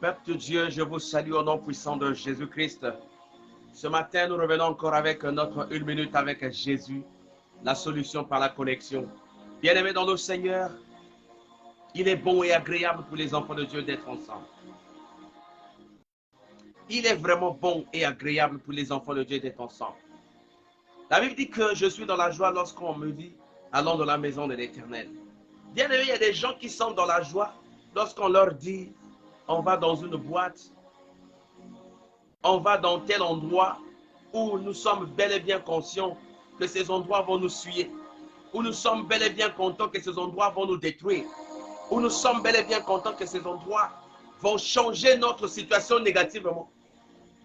Peuple de Dieu, je vous salue au nom puissant de Jésus-Christ. Ce matin, nous revenons encore avec notre 1 minute avec Jésus, la solution par la connexion. Bien-aimés dans le Seigneur, il est bon et agréable pour les enfants de Dieu d'être ensemble. Il est vraiment bon et agréable pour les enfants de Dieu d'être ensemble. La Bible dit que je suis dans la joie lorsqu'on me dit « Allons dans la maison de l'Éternel ». Bien-aimés, il y a des gens qui sont dans la joie lorsqu'on leur dit « On va dans une boîte, on va dans tel endroit où nous sommes bel et bien conscients que ces endroits vont nous suyer, où nous sommes bel et bien contents que ces endroits vont nous détruire, où nous sommes bel et bien contents que ces endroits vont changer notre situation négativement. »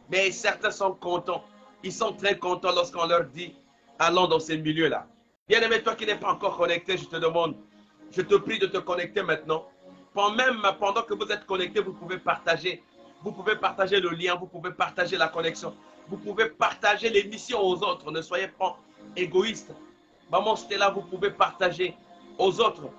Mais certains sont contents, ils sont très contents lorsqu'on leur dit « Allons dans ces milieux-là ». Bien-aimé, toi qui n'es pas encore connecté, je te demande, je te prie de te connecter maintenant. Pendant que vous êtes connecté, vous pouvez partager le lien, vous pouvez partager la connexion, vous pouvez partager l'émission aux autres. Ne soyez pas égoïste. Maman Stella, vous pouvez partager aux autres.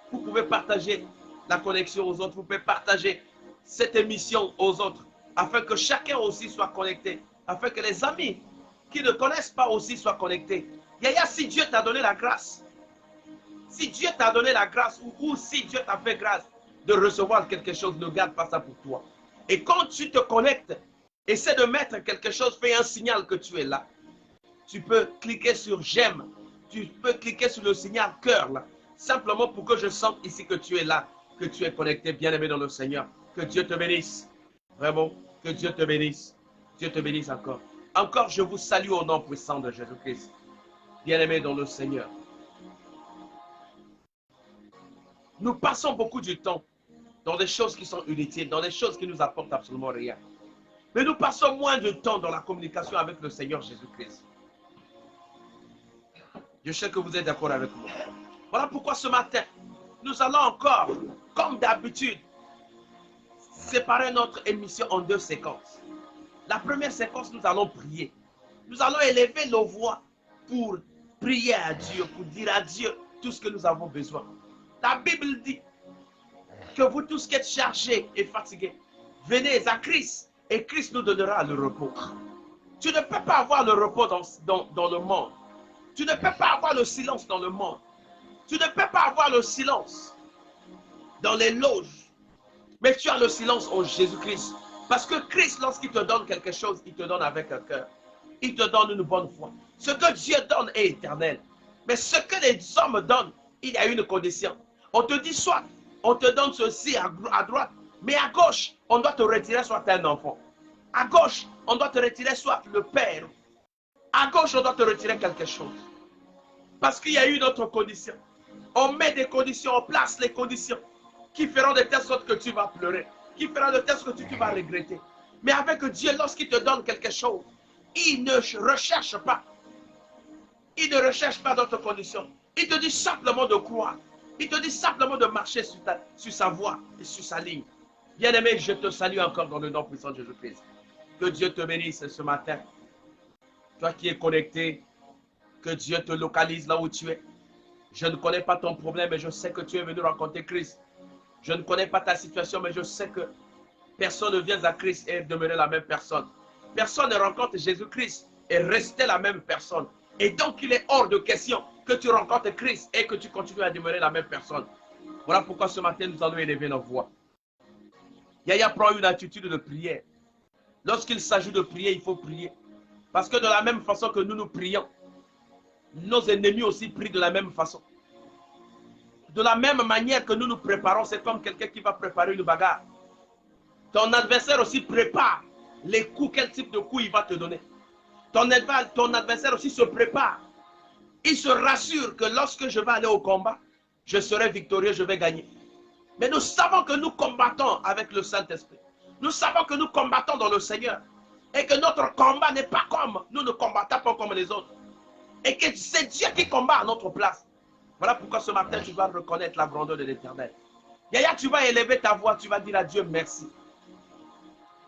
Vous pouvez partager la connexion aux autres, vous pouvez partager cette émission aux autres, afin que chacun aussi soit connecté, afin que les amis qui ne connaissent pas aussi soient connectés. Yaya, si Dieu t'a donné la grâce, si Dieu t'a donné la grâce, ou si Dieu t'a fait grâce de recevoir quelque chose, ne garde pas ça pour toi. Et quand tu te connectes, essaie de mettre quelque chose, fais un signal que tu es là. Tu peux cliquer sur j'aime, tu peux cliquer sur le signal cœur là, simplement pour que je sente ici que tu es là, que tu es connecté, bien-aimé dans le Seigneur. Que Dieu te bénisse. Vraiment, que Dieu te bénisse. Dieu te bénisse encore. Encore, je vous salue au nom puissant de Jésus-Christ. Bien-aimé dans le Seigneur. Nous passons beaucoup du temps dans des choses qui sont inutiles, dans des choses qui nous apportent absolument rien. Mais nous passons moins de temps dans la communication avec le Seigneur Jésus-Christ. Je sais que vous êtes d'accord avec moi. Voilà pourquoi ce matin, nous allons encore, comme d'habitude, séparer notre émission en deux séquences. La première séquence, nous allons prier. Nous allons élever nos voix pour prier à Dieu, pour dire à Dieu tout ce que nous avons besoin. La Bible dit que vous tous qui êtes chargés et fatigués, venez à Christ et Christ nous donnera le repos. Tu ne peux pas avoir le repos dans le monde. Tu ne peux pas avoir le silence dans le monde. Tu ne peux pas avoir le silence dans les loges. Mais tu as le silence en Jésus-Christ. Parce que Christ, lorsqu'il te donne quelque chose, il te donne avec un cœur. Il te donne une bonne foi. Ce que Dieu donne est éternel. Mais ce que les hommes donnent, il y a une condition. On te dit soit, on te donne ceci à droite, mais à gauche, on doit te retirer soit un enfant. À gauche, on doit te retirer soit le père. À gauche, on doit te retirer quelque chose. Parce qu'il y a une autre condition. On met des conditions, on place les conditions qui feront de telle sorte que tu vas pleurer, qui feront de telle sorte que tu vas regretter. Mais avec Dieu, lorsqu'il te donne quelque chose, il ne recherche pas. Il ne recherche pas d'autres conditions. Il te dit simplement de croire. Il te dit simplement de marcher sur sa voie et sur sa ligne. Bien-aimé, je te salue encore dans le nom puissant de Jésus-Christ. Que Dieu te bénisse ce matin. Toi qui es connecté, que Dieu te localise là où tu es. Je ne connais pas ton problème, mais je sais que tu es venu rencontrer Christ. Je ne connais pas ta situation, mais je sais que personne ne vient à Christ et demeurer la même personne. Personne ne rencontre Jésus-Christ et rester la même personne. Et donc, il est hors de question que tu rencontres Christ et que tu continues à demeurer la même personne. Voilà pourquoi ce matin, nous allons élever nos voix. Yaya prend une attitude de prière. Lorsqu'il s'agit de prier, il faut prier. Parce que de la même façon que nous prions, nos ennemis aussi prient de la même façon. De la même manière que nous nous préparons, c'est comme quelqu'un qui va préparer une bagarre. Ton adversaire aussi prépare les coups, quel type de coups il va te donner. Ton adversaire aussi se prépare. Il se rassure que lorsque je vais aller au combat, je serai victorieux, je vais gagner. Mais nous savons que nous combattons avec le Saint-Esprit. Nous savons que nous combattons dans le Seigneur. Et que notre combat n'est pas comme, nous ne combattons pas comme les autres. Et que c'est Dieu qui combat à notre place. Voilà pourquoi ce matin, tu dois reconnaître la grandeur de l'Éternel. Yaya, tu vas élever ta voix, tu vas dire à Dieu merci.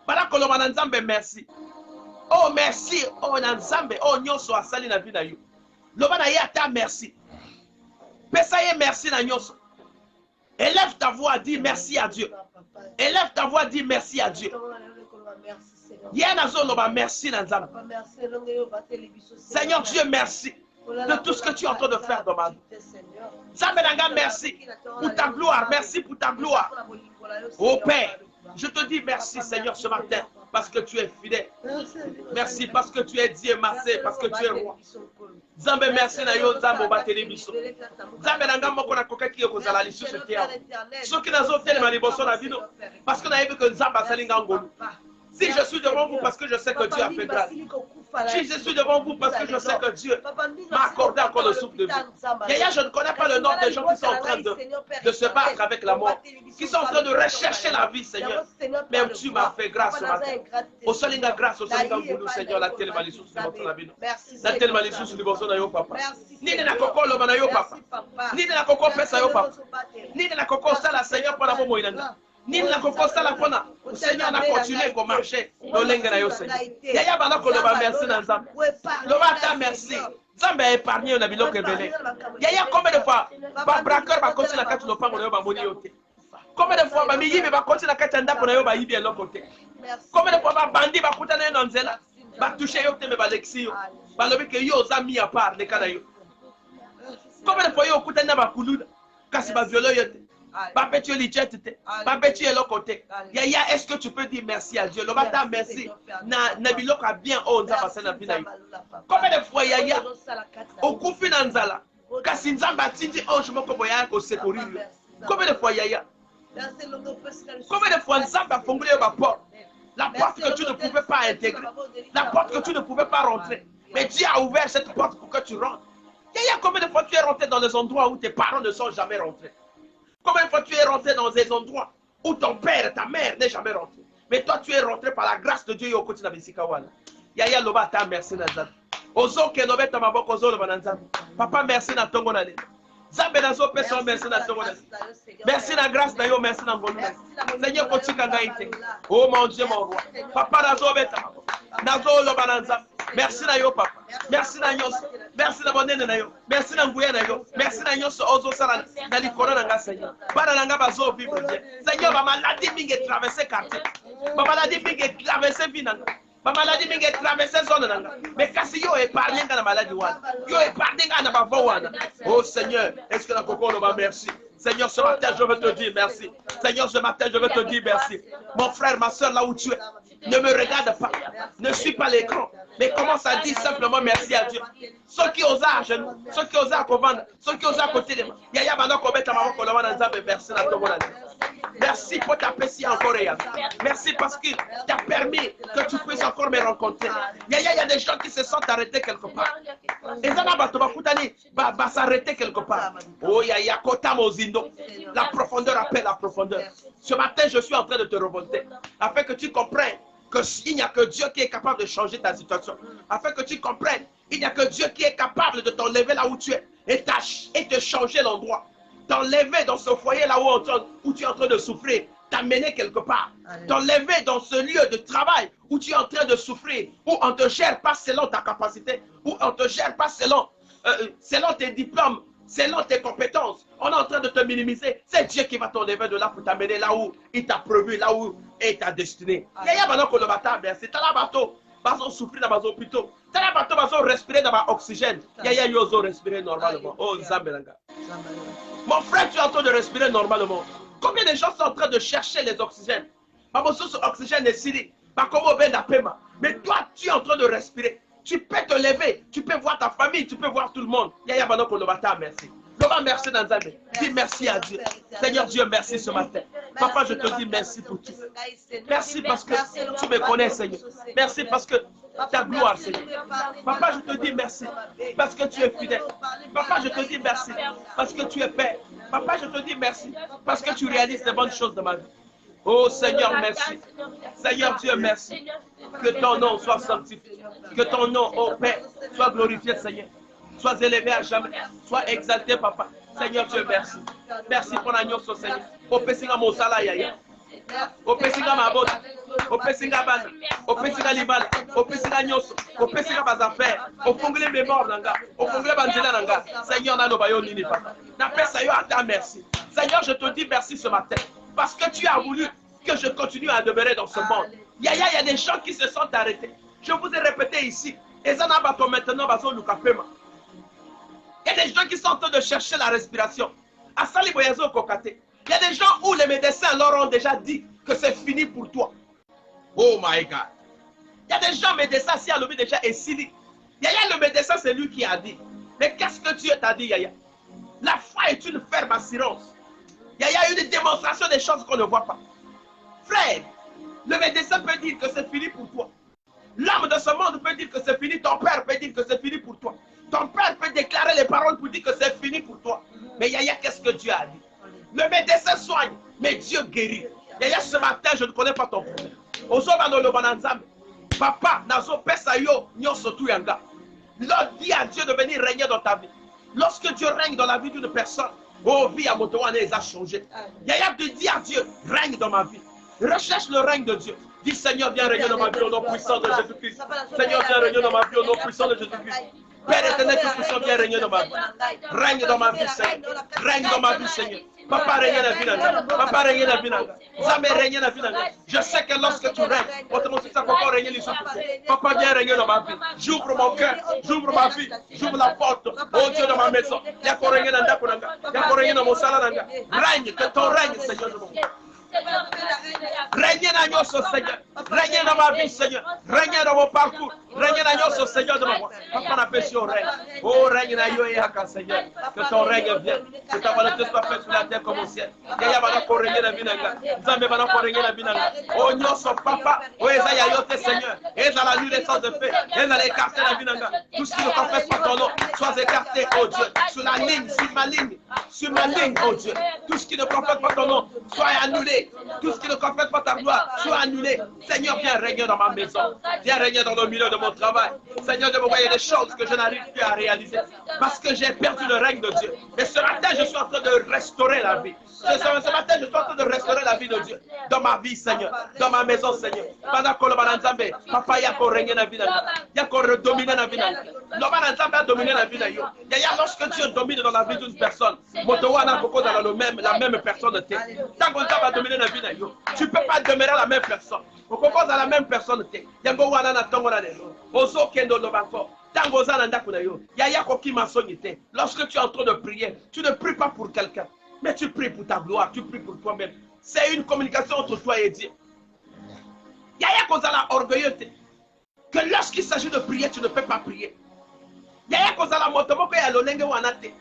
Voilà que le merci. Oh merci, oh Nanzambe, oh nyonso asali na vie na yo. Loba na ye ata merci. Pesa ye merci na nyonso. Élève ta voix, dis merci à Dieu. Élève ta voix, dis merci à Dieu. Merci, Seigneur Dieu, merci de tout ce que tu es en train de faire dans ma vie. Merci pour ta gloire, merci pour ta gloire. Oh Père, je te dis merci Seigneur ce matin parce que tu es fidèle. Merci parce que tu es Dieu, merci parce que tu es roi. Zambe merci na yo zambo bateli biso. Zambe nanga moko na koka ki ekozala lisusu te awa. Soki nazotelema liboso na bino parce que nayebi que Nzambe asali nga ngolu. Si je suis devant vous parce que je sais que Dieu a fait grâce. Si je suis devant vous parce que je sais que Dieu m'a accordé encore le souffle de vie. Yaya, je ne connais pas le nom des gens qui sont en train de se battre avec la mort, qui sont en train de rechercher la vie, Seigneur. Mais tu m'as fait grâce ce matin. Au Solinga grâce, au Solinga Goulou, Seigneur, la telle malissous, la telle malissous, le boson yo papa. Ni de la coco, le banayo papa. Ni de la coco, pesa yo papa. Ni de la coco, ça la Seigneur pour la momo inanga. Ni la coco, ça la pona. Le Seigneur a continué à marcher. No lenga na yo Seigneur. Yaya bana ko le ba merci dans Nzambe. Le ba ta merci. Nzambe a épargné na biloko ebele. Yaya combien de fois ba braqueur ba continuer na kati lo pango na yo ba moni yo te. Combien de fois ba miyibi ba continuer na kati ndako na yo ba yibi eloko te. Combien de fois ba bandi ba kutana na nzela ba toucher yo te me ba lexi yo. Ba lobi ke yo za mi à part le kana yo. Combien de fois yo kutana ba kuluda kasi ba violo yo te. Papa, tu es l'idjette, Papa, tu es le côté. Yaya, est-ce que tu peux dire merci à Dieu? Le matin, merci. Nabilo a bien on a passé la vie. Combien de fois, Yaya, au Koufi Nanzala, Kassinzamba Tindi, oh, je m'en comprends au secourir. Combien de fois, Yaya? Combien de fois, Nzamba a fondé ma porte? La porte que tu ne pouvais pas intégrer, la porte que tu ne pouvais pas rentrer. Mais Dieu a ouvert cette porte pour que tu rentres. Yaya, combien de fois tu es rentré dans les endroits où tes parents ne sont jamais rentrés? Combien de fois tu es rentré dans des endroits où ton père et ta mère n'est jamais rentré? Mais toi, tu es rentré par la grâce de Dieu et au côté de la Bissikawana. Yaya Loba, ta merci Nazan. Ozo Kenobe Tamabok Ozo Lobananzan. Papa, merci na Tongo Nale. Zambe Nazo Peson, merci na Tongo Nale. Merci na grâce d'ailleurs, merci na Ngolu. Seigneur Kotika Gaïte. Oh mon Dieu, mon roi. Papa Nazo Betamabo. Nazo Lobananzan. Merci na yo papa. Merci na nyos. Merci na bonene na yo. Merci na nguye na yo. Merci na nyos ozo sala na likoro na nga Seigneur. Bana na nga bazo vivre bien. Seigneur, ba maladie mingi traverser quartier. Ba maladie mingi traverser vie na nga. Ba maladie mingi traverser zone na nga. Mais kasi yo épargner nga na maladie wana. Yo épargner nga na bavo wana. Oh Seigneur, est-ce que la coco va merci? Seigneur, ce matin, je veux te dire merci. Seigneur, ce matin, je veux te dire merci. Mon frère, ma soeur, là où tu es, ne me regarde pas. Ne suis pas l'écran. Mais commence à dire simplement merci à Dieu. Ceux qui osent à genoux, ceux qui osent à Kovanda, ceux qui osent à côté de moi. Yaya Bana Kobeta Maman Kolomana Nzambe, merci na Togo. Merci pour ta paix encore. Merci parce que tu as permis que tu puisses encore me rencontrer. Yaya, il y a des gens qui se sentent arrêtés quelque part. Et ça va s'arrêter quelque part. Oh Yaya, Kota Mozindo. La profondeur appelle la profondeur. Ce matin, je suis en train de te revolter afin que tu comprennes qu'il n'y a que Dieu qui est capable de changer ta situation. Afin que tu comprennes, il n'y a que Dieu qui est capable de t'enlever là où tu es et te changer l'endroit. T'enlever dans ce foyer là où tu es en train de souffrir, t'amener quelque part. T'enlever dans ce lieu de travail où tu es en train de souffrir, où on ne te gère pas selon ta capacité, où on ne te gère pas selon tes diplômes, selon tes compétences. On est en train de te minimiser. C'est Dieu qui va t'enlever de là pour t'amener là où il t'a prévu, là où est ta destinée. Yaya bana ko le bata merci. Tala bato bazo souffrir dans les hôpitaux. Tala bato bazo respirer dans l'oxygène. Yaya yozo respirer normalement. Oh Zambelanga. Mon frère, tu es en train de respirer normalement. Combien de gens sont en train de chercher les oxygènes? Mamoso oxygène est sili. Mais toi, tu es en train de respirer. Tu peux te lever, tu peux voir ta famille, tu peux voir tout le monde. Yaya bana ko le bata merci. Lova merci dans Nzambe. Dis merci à Dieu. Seigneur Dieu, merci ce matin. Papa, je te dis merci pour tout. Merci parce que tu me connais, Seigneur. Merci parce que ta gloire, Seigneur. Papa, je te dis merci parce que tu es fidèle. Papa, je te dis merci parce que tu es Père. Papa, je te dis merci parce que tu réalises les bonnes choses de ma vie. Oh Seigneur, merci. Seigneur Dieu, merci. Que ton nom soit sanctifié. Que ton nom, oh Père, soit glorifié, Seigneur. Sois élevé à jamais. Sois exalté, Papa. Seigneur Dieu, merci. Merci pour l'agneau, Seigneur. Au Pessinga Mosala Yaya. Au Pessinga Mabot. Au Pessinga Ban. Au Pessinga Libal. Au Pessinga Nyoso. Au Pessinga Bazafère. Au Fongle Mémor Nanga. Au Fongle Banzela Nanga. Seigneur, Nano Bayo Nini Papa. N'appelle ça yo à ta merci. Seigneur, je te dis merci ce matin. Parce que tu as voulu que je continue à demeurer dans ce monde. Il y a des gens qui se sont arrêtés. Je vous ai répété ici. Et ça n'a pas maintenant, il y a des gens qui sont en train de chercher la respiration. Il y a des gens où les médecins leur ont déjà dit que c'est fini pour toi. Oh my God. Il y a des gens médecins si à l'objet déjà est sili. Yaya le médecin, c'est lui qui a dit. Mais qu'est-ce que Dieu t'a dit, Yaya? La foi est une ferme assurance. Yaya a une démonstration des choses qu'on ne voit pas. Frère, le médecin peut dire que c'est fini pour toi. L'homme de ce monde peut dire que c'est fini. Ton père peut dire que c'est fini pour toi. Ton père peut déclarer les paroles pour dire que c'est fini pour toi. Mais Yaya, qu'est-ce que Dieu a dit? Le médecin soigne, mais Dieu guérit. Yaya, ce matin, je ne connais pas ton problème. Papa, nazo pesa yo nyonso tu yanga. L'autre dit à Dieu de venir régner dans ta vie. Lorsque Dieu règne dans la vie d'une personne, oh, vie à Motowane les a changé. Yaya te dit à Dieu, règne dans ma vie. Recherche le règne de Dieu. Dis Seigneur, viens régner dans ma vie au nom puissant de Jésus-Christ. Seigneur, viens régner dans ma vie au nom puissant de Jésus-Christ. Père éternel, tout-puissant, viens régner dans ma vie. Règne dans ma vie, Seigneur. Règne dans ma vie, Seigneur. Papa, règne dans la vie. Papa, règne dans la vie. Jamais règne dans la vie. Je sais que lorsque tu règnes, papa, règne les autres. Papa, viens régner dans ma vie. J'ouvre mon cœur, j'ouvre ma vie, j'ouvre la porte. Oh Dieu, dans ma maison. Yako règne dans Dakonanga. Yako règne dans mon salon. Règne, que ton règne, Seigneur de mon cœur. Règne dans nous, Seigneur. Règne dans ma vie, Seigneur. Règne dans mon parcours. Règne dans nous, Seigneur de moi. Papa n'a pas sur règne. Oh, règne dans nous, Seigneur. Que ton règne vienne. Que ta volonté soit faite sur la terre comme au ciel. Yaya va nous régner dans la vie. Zambé va nous régner dans la vie. Oh, nous sommes papa. Oh, Esaïa, Seigneur. Et dans la nuit des sens de feu. Et dans l'écarter la vie. Tout ce qui ne confesse pas ton nom, soit écarté, oh Dieu. Sur la ligne, sur ma ligne. Sur ma ligne, oh Dieu. Tout ce qui ne confesse pas ton nom, soit annulé. Tout ce qui ne confesse pas ta gloire, soit annulé. Seigneur, viens régner dans ma maison. Viens régner dans le milieu de mon travail. Seigneur, de me voyer des choses que je n'arrive plus à réaliser. Parce que j'ai perdu le règne de Dieu. Et ce matin, je suis en train de restaurer la vie. Ce matin, je suis en train de restaurer la vie de Dieu. Dans ma vie, Seigneur. Dans ma maison, Seigneur. Pendant que le Bananzambe, papa, il y a qu'on règne dans la vie. Il y a qu'on domine la vie. Le Bananzambe a dominé la vie. Lorsque Dieu domine dans la vie d'une personne, Motowana Boko dans la même personne. Tant qu'on va dominer la vie, tu ne peux pas demeurer la même personne. On commence à la même personne. Lorsque tu es en train de prier, tu ne pries pas pour quelqu'un, mais tu pries pour ta gloire, tu pries pour toi-même. C'est une communication entre toi et Dieu. Il y a Kozala orgueilleux que lorsqu'il s'agit de prier, tu ne peux pas prier. Il y a Kozala motomoko et alolenge wanate.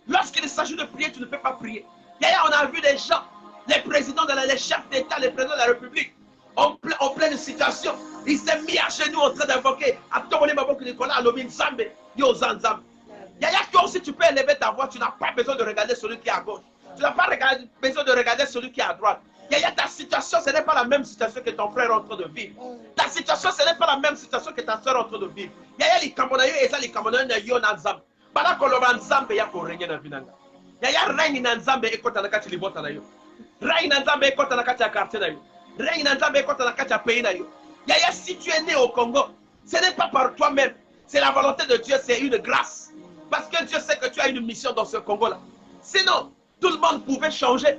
Lorsqu'il s'agit de prier, tu ne peux pas prier. On a vu des gens, les présidents, les chefs d'État, les présidents de la République, en pleine situation. Il s'est mis à genoux en train d'invoquer. Toi aussi, tu peux élever ta voix. Tu n'as pas besoin de regarder celui qui est à gauche. Tu n'as pas besoin de regarder celui qui est à droite. Ta situation, ce n'est pas la même situation que ton frère est en train de vivre. Ta situation, ce n'est pas la même situation que ta soeur est en train de vivre. Les Camerounais et les Camerounais sont en train règne na nzambe ekota na kati libota na yo. Règne na nzambe ekota na kati ya quartier na yo. Règne na nzambe ekota na kati ya pays na yo. Yaya, si tu es né au Congo, ce n'est pas par toi-même. C'est la volonté de Dieu, c'est une grâce. Parce que Dieu sait que tu as une mission dans ce Congo-là. Sinon, tout le monde pouvait changer.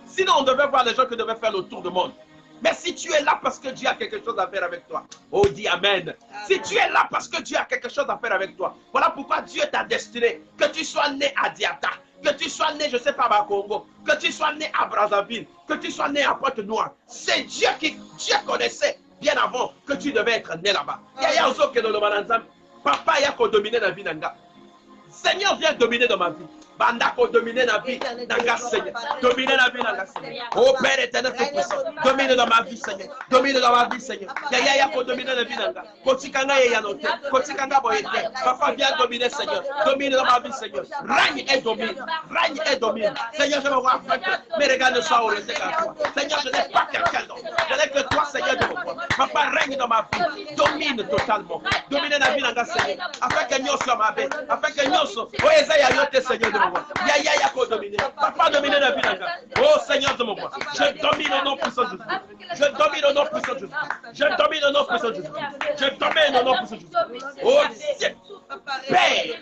Sinon, on devait voir les gens qui devaient faire le tour du monde. Mais si tu es là parce que Dieu a quelque chose à faire avec toi, oh dis Amen. Si tu es là parce que Dieu a quelque chose à faire avec toi, voilà pourquoi Dieu t'a destiné. Que tu sois né à Diata, que tu sois né, je ne sais pas, à Congo, que tu sois né à Brazzaville, que tu sois né à Pointe-Noire. C'est Dieu qui connaissait bien avant que tu devais être né là-bas. Papa, il y a qu'on dominer la vie nanga. Seigneur, viens dominer dans ma vie. Bandako dominer la vie, Nanga Seigneur. Dominer la vie, Nanga Seigneur. Oh Père éternel, domine dans ma vie, Seigneur. Domine dans ma vie, Seigneur. Yaya pour dominer la vie, Nanga. Kotikanga yanote. Kotikanga boyete. Papa, viens dominer, Seigneur. Domine dans ma vie, Seigneur. Règne et domine. Règne et domine. Seigneur, je me vois afin que mes regards ne soient orientés qu'à toi. Seigneur, je n'ai pas quelqu'un d'autre. Je n'ai que toi, Seigneur, de mon corps. Papa, règne dans ma vie. Domine totalement. Domine la vie, Nanga Seigneur. Afin que nous soyons ma vie. Afin que nous soyons. Oh, Esaïa, yote, Seigneur, de mon corps. Yaya yako dominer. Papa dominer la vie d'Anga. Oh Seigneur de mon roi. Je domine au nom puissant de Jésus. Je domine au nom puissant de Jésus. Je domine au nom puissant de Jésus. Je domine au nom puissant de Jésus. Oh Dieu. Père.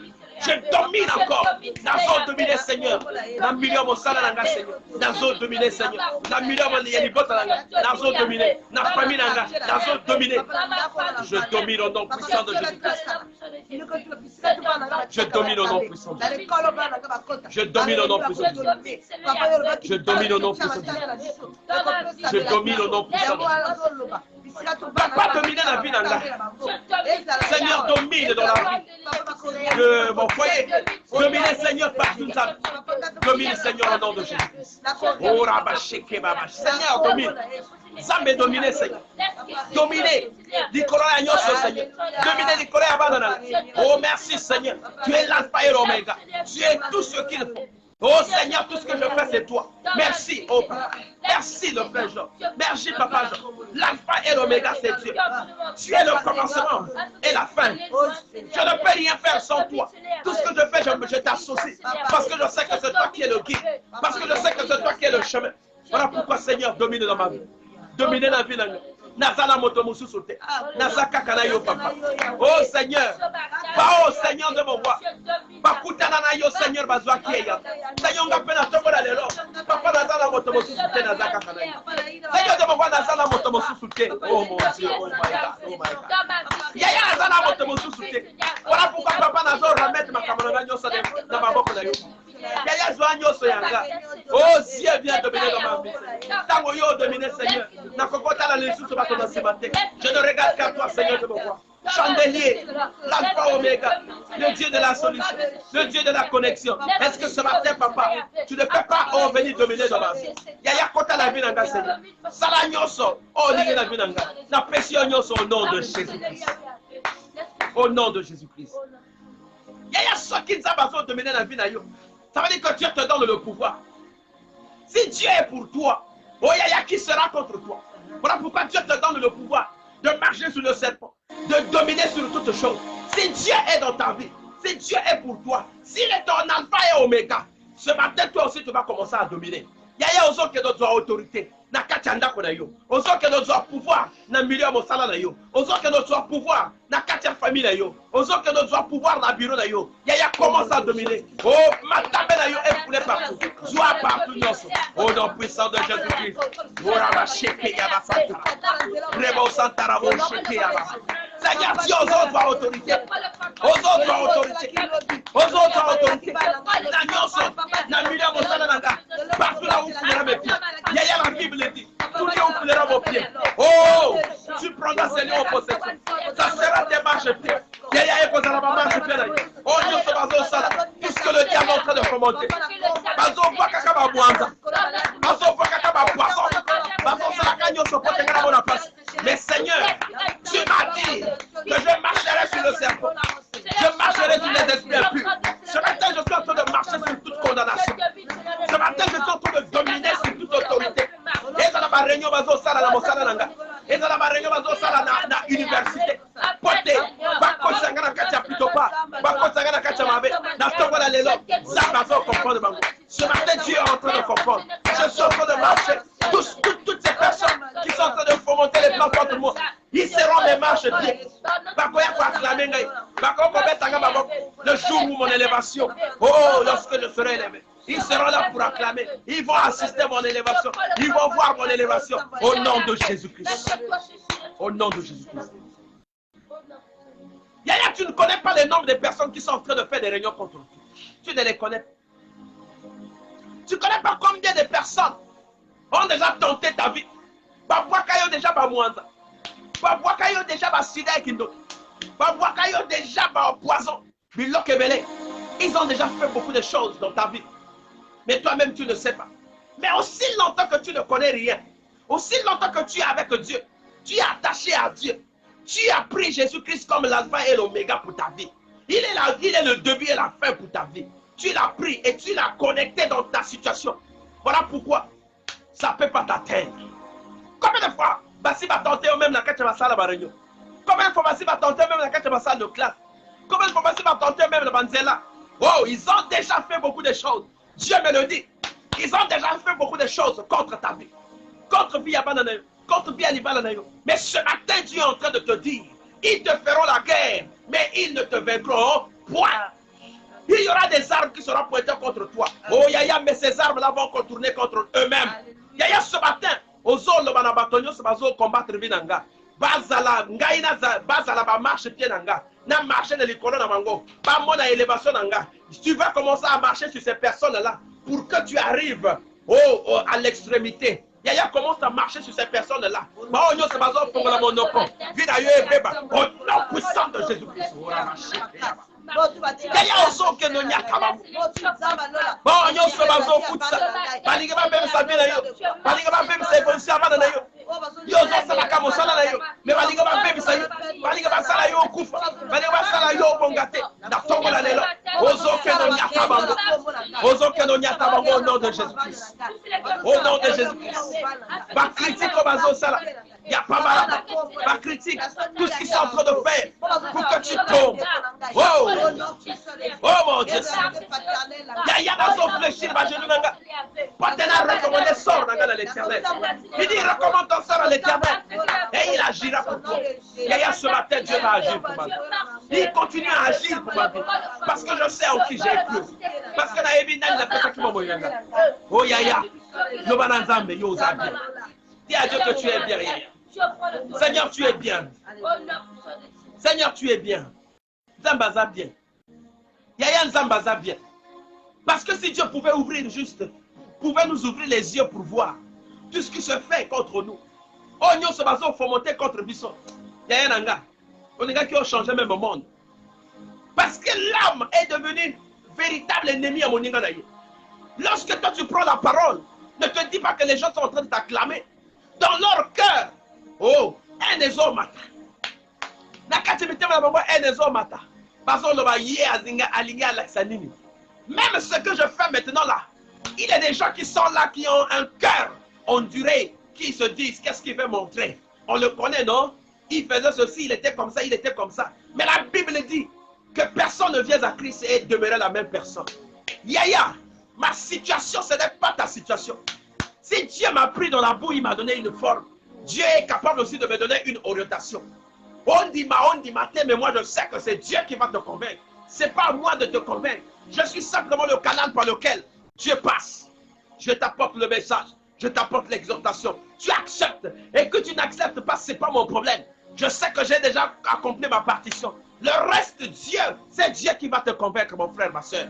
Je domine encore. Nazo dominer, Seigneur. Na million mon salaire nanga, Seigneur. Nazo dominer, Seigneur. Na million mon yalibota nanga. Nazo dominer. Na famille nanga. Nazo dominer. Je domine au nom puissant de Jésus-Christ. Je domine au nom puissant de Jésus. Je domine au nom puissant de Jésus. Je domine au nom puissant de Jésus. Je domine au nom puissant de Jésus. Papa, dominer la vie nanga. Seigneur, domine dans la vie de mon foyer. Domine, Seigneur, partout. Domine, Seigneur, au nom de Jésus. Oh, Rabasheke, Babash. Seigneur, domine. Ça me domine, Seigneur. Dominer. Nicolas Agnoso, Seigneur. Dominer Nicolas Abandona. Oh, merci, Seigneur. Tu es l'alpha et l'oméga. Tu es tout ce qu'il faut. Oh Seigneur, tout ce que je fais, c'est toi. Merci, oh Papa. Merci, le Frère Jean. Merci, Papa Jean. L'alpha et l'oméga, c'est Dieu. Tu es le commencement et la fin. Je ne peux rien faire sans toi. Tout ce que je fais, je t'associe. Parce que je sais que c'est toi qui es le guide. Parce que je sais que c'est toi qui es le chemin. Voilà pourquoi, Seigneur, domine dans ma vie. Domine la vie. Nazala motomusu soute. Nazaka kanayo papa. Oh Seigneur. Oh Seigneur de mon roi. Bakutana na yo Seigneur bazwa kieya. Seigneur ngapena tobola lelo. Papa nazala motomusu soute nazaka kanayo. Seigneur de mon roi nazala motomusu soute. Oh mon Dieu, oh my God, oh my God. Yaya nazala motomusu soute. Voilà pourquoi papa nazo remettre ma camarade nyosa na maboko na yo. Yaya zwa nyoso yanga. Oh Dieu viens dominer dans ma vie. Tango yo dominer Seigneur. Na kokota la lesu so bato na ce matin. Je ne regarde qu'à toi Seigneur de mon roi. Chandelier, l'alpha oméga, le Dieu de la solution, le Dieu de la connexion. Est-ce que ce matin, papa, tu ne peux pas venir dominer dans ma vie? Yaya kota la vie nanga Seigneur. Sala nyoso, lié la vie nanga. Na pression nyoso au nom de Jésus-Christ. Au nom de Jésus-Christ. Yaya soki nzabazo dominer la vie na yo. Ça veut dire que Dieu te donne le pouvoir. Si Dieu est pour toi, oh Yaya, qui sera contre toi? Voilà pourquoi Dieu te donne le pouvoir de marcher sur le serpent, de dominer sur toutes choses. Si Dieu est dans ta vie, si Dieu est pour toi, s'il est ton alpha et oméga, ce matin, toi aussi, tu vas commencer à dominer. Yaya ozo ke dozo autorité, na kati ndako na yo. Ozo ke dozo pouvoir, na milieu mosala na yo. Ozo ke dozo pouvoir, na kati famille na yo. Ozo ke dozo pouvoir na bureau na yo. Yaya commence à dominer. Oh, matabe na yo est foulé partout. Joie partout nyoso. Au nom puissant de Jésus-Christ. Ora sheke yaba santara. Rebo santara bo sheke yaba. Seigneur, Dieu aux autres autorité. Aux autres autorités. Aux autres autorités. Na nyoso, na milieu mosala na nga. Partout là où tu feras mes pieds. Yaya la Bible dit. Tout lieu où tu feras vos pieds. Oh, tu prendras ces lieux en possession. Ça sera tes marches pieds. Yaya et Kozala ma marche pieds. Oh, Dieu se base au sala. Puisque le diable est en train de remonter. Bazo voit kakaba boanza. Bazo voit kakaba poisson. Bazo sala kanyo se pote kakaba la place. Mais Seigneur, tu m'as dit que je marcherai sur le serpent. Je marcherai sur les esprits impurs. Ce matin, je suis en train de marcher sur toute condamnation. Ce matin, je suis en train de dominer sur toute autorité. Et dans la réunion, bazo sala na mosala nanga. Et dans la réunion, bazo sala na université. Pote, bako sangana kacha plutôt pas. Bako sangana kacha mabe. Na tongo la lelo. Ça bazo comprendre bango. Ce matin, Dieu est en train de comprendre. Je suis en train de marcher. Toutes ces personnes qui sont en train de fomenter les plans contre moi, ils seront mes marches pieds. Le jour où mon élévation, oh, lorsque je serai élevé, ils seront là pour acclamer. Ils vont assister à mon élévation. Ils vont voir mon élévation. Au nom de Jésus-Christ. Au nom de Jésus-Christ. Yaya, tu ne connais pas le nombre de personnes qui sont en train de faire des réunions contre toi. Tu ne les connais pas. Tu ne connais pas combien de personnes ont déjà tenté ta vie. Babouakayo déjà Bamouanza. Babouakayo déjà Basida et Kindo. Babouakayo déjà Poison. Bilokebele. Ils ont déjà fait beaucoup de choses dans ta vie. Mais toi-même, tu ne sais pas. Mais aussi longtemps que tu ne connais rien, aussi longtemps que tu es avec Dieu, tu es attaché à Dieu. Tu as pris Jésus-Christ comme l'alpha et l'oméga pour ta vie. Il est le début et la fin pour ta vie. Tu l'as pris et tu l'as connecté dans ta situation. Voilà pourquoi ça ne peut pas t'atteindre. Combien de fois Bassi va tenter même dans la salle de réunion? Combien de fois Bassi va tenter même dans la salle de classe? Combien de fois Bassi va tenter même dans Banzela? Oh, ils ont déjà fait beaucoup de choses. Dieu me le dit. Ils ont déjà fait beaucoup de choses contre ta vie. Contre Biabananayo. Contre Bialibanayo. Mais ce matin, Dieu est en train de te dire, ils te feront la guerre, mais ils ne te vaincront point. Il y aura des armes qui seront pointées contre toi. Oh Yaya, mais ces armes-là vont contourner contre eux-mêmes. Yaya, ce matin, aux autres, ce matin, combattre Vinanga. Bazala, Ngaina, Bazala, va marcher pied nanga. Na marcher de l'école na mango. Pas mon élévation nanga. Tu vas commencer à marcher sur ces personnes-là pour que tu arrives à l'extrémité. Yaya commence à marcher sur ces personnes-là. Au nom puissant de Jésus-Christ. Yaya oso que no nyakaba. Bon nyonso bazo futsa. Balinga ba bebe sa bela yo. Balinga ba bebe sa evolution abana na yo. Yo zo sala kamo sala na yo. Me balinga ba bebe sa yo. Balinga ba sala yo kufa. Balinga ba sala yo bongate. Na tongo la lelo. Ozo que no nyakaba. Ozo que no nyakaba au nom de Jésus-Christ. Au nom de Jésus-Christ. Ba critique au bazo sala. Il n'y a pas mal. Ma critique, tout ce qu'ils sont en train de faire pour que tu tombes. Oh, oh mon Dieu. Il y a dans son fléchir, ma genou. Pas de recommander sort dans l'éternel. Il dit recommande ton sort à l'éternel. Et il agira pour toi. Il y a ce matin, Dieu va agir pour ma vie. Il continue à agir pour ma vie. Parce que je sais en qui j'ai cru. Parce que la évidence, il a fait ça qui m'a moyen. Oh, Yaya. Yo bananzambe, yo zabie. Dis à Dieu que tu es bien, Yaya. Seigneur, tu es bien. Seigneur, tu es bien. Zambaza bien. Yaya Zambaza bien. Parce que si Dieu pouvait ouvrir juste, pouvait nous ouvrir les yeux pour voir tout ce qui se fait contre nous. Oh, nous sommes fomentés contre Bisson. Yaya Nanga. On est qui ont changé même le monde. Parce que l'âme est devenue véritable ennemi à mon Ninganaï. Lorsque toi tu prends la parole, ne te dis pas que les gens sont en train de t'acclamer. Dans leur cœur. Oh, un des hommes mata. Même ce que je fais maintenant là, il y a des gens qui sont là, qui ont un cœur enduré, qui se disent qu'est-ce qu'il veut montrer. On le connaît, non? Il faisait ceci, il était comme ça, il était comme ça. Mais la Bible dit que personne ne vient à Christ et demeurer la même personne. Yaya, ma situation, ce n'est pas ta situation. Si Dieu m'a pris dans la boue, il m'a donné une forme. Dieu est capable aussi de me donner une orientation. On dit matin, mais moi je sais que c'est Dieu qui va te convaincre. Ce n'est pas à moi de te convaincre. Je suis simplement le canal par lequel Dieu passe. Je t'apporte le message, je t'apporte l'exhortation. Tu acceptes et que tu n'acceptes pas, ce n'est pas mon problème. Je sais que j'ai déjà accompli ma partition. Le reste, Dieu, c'est Dieu qui va te convaincre, mon frère, ma soeur.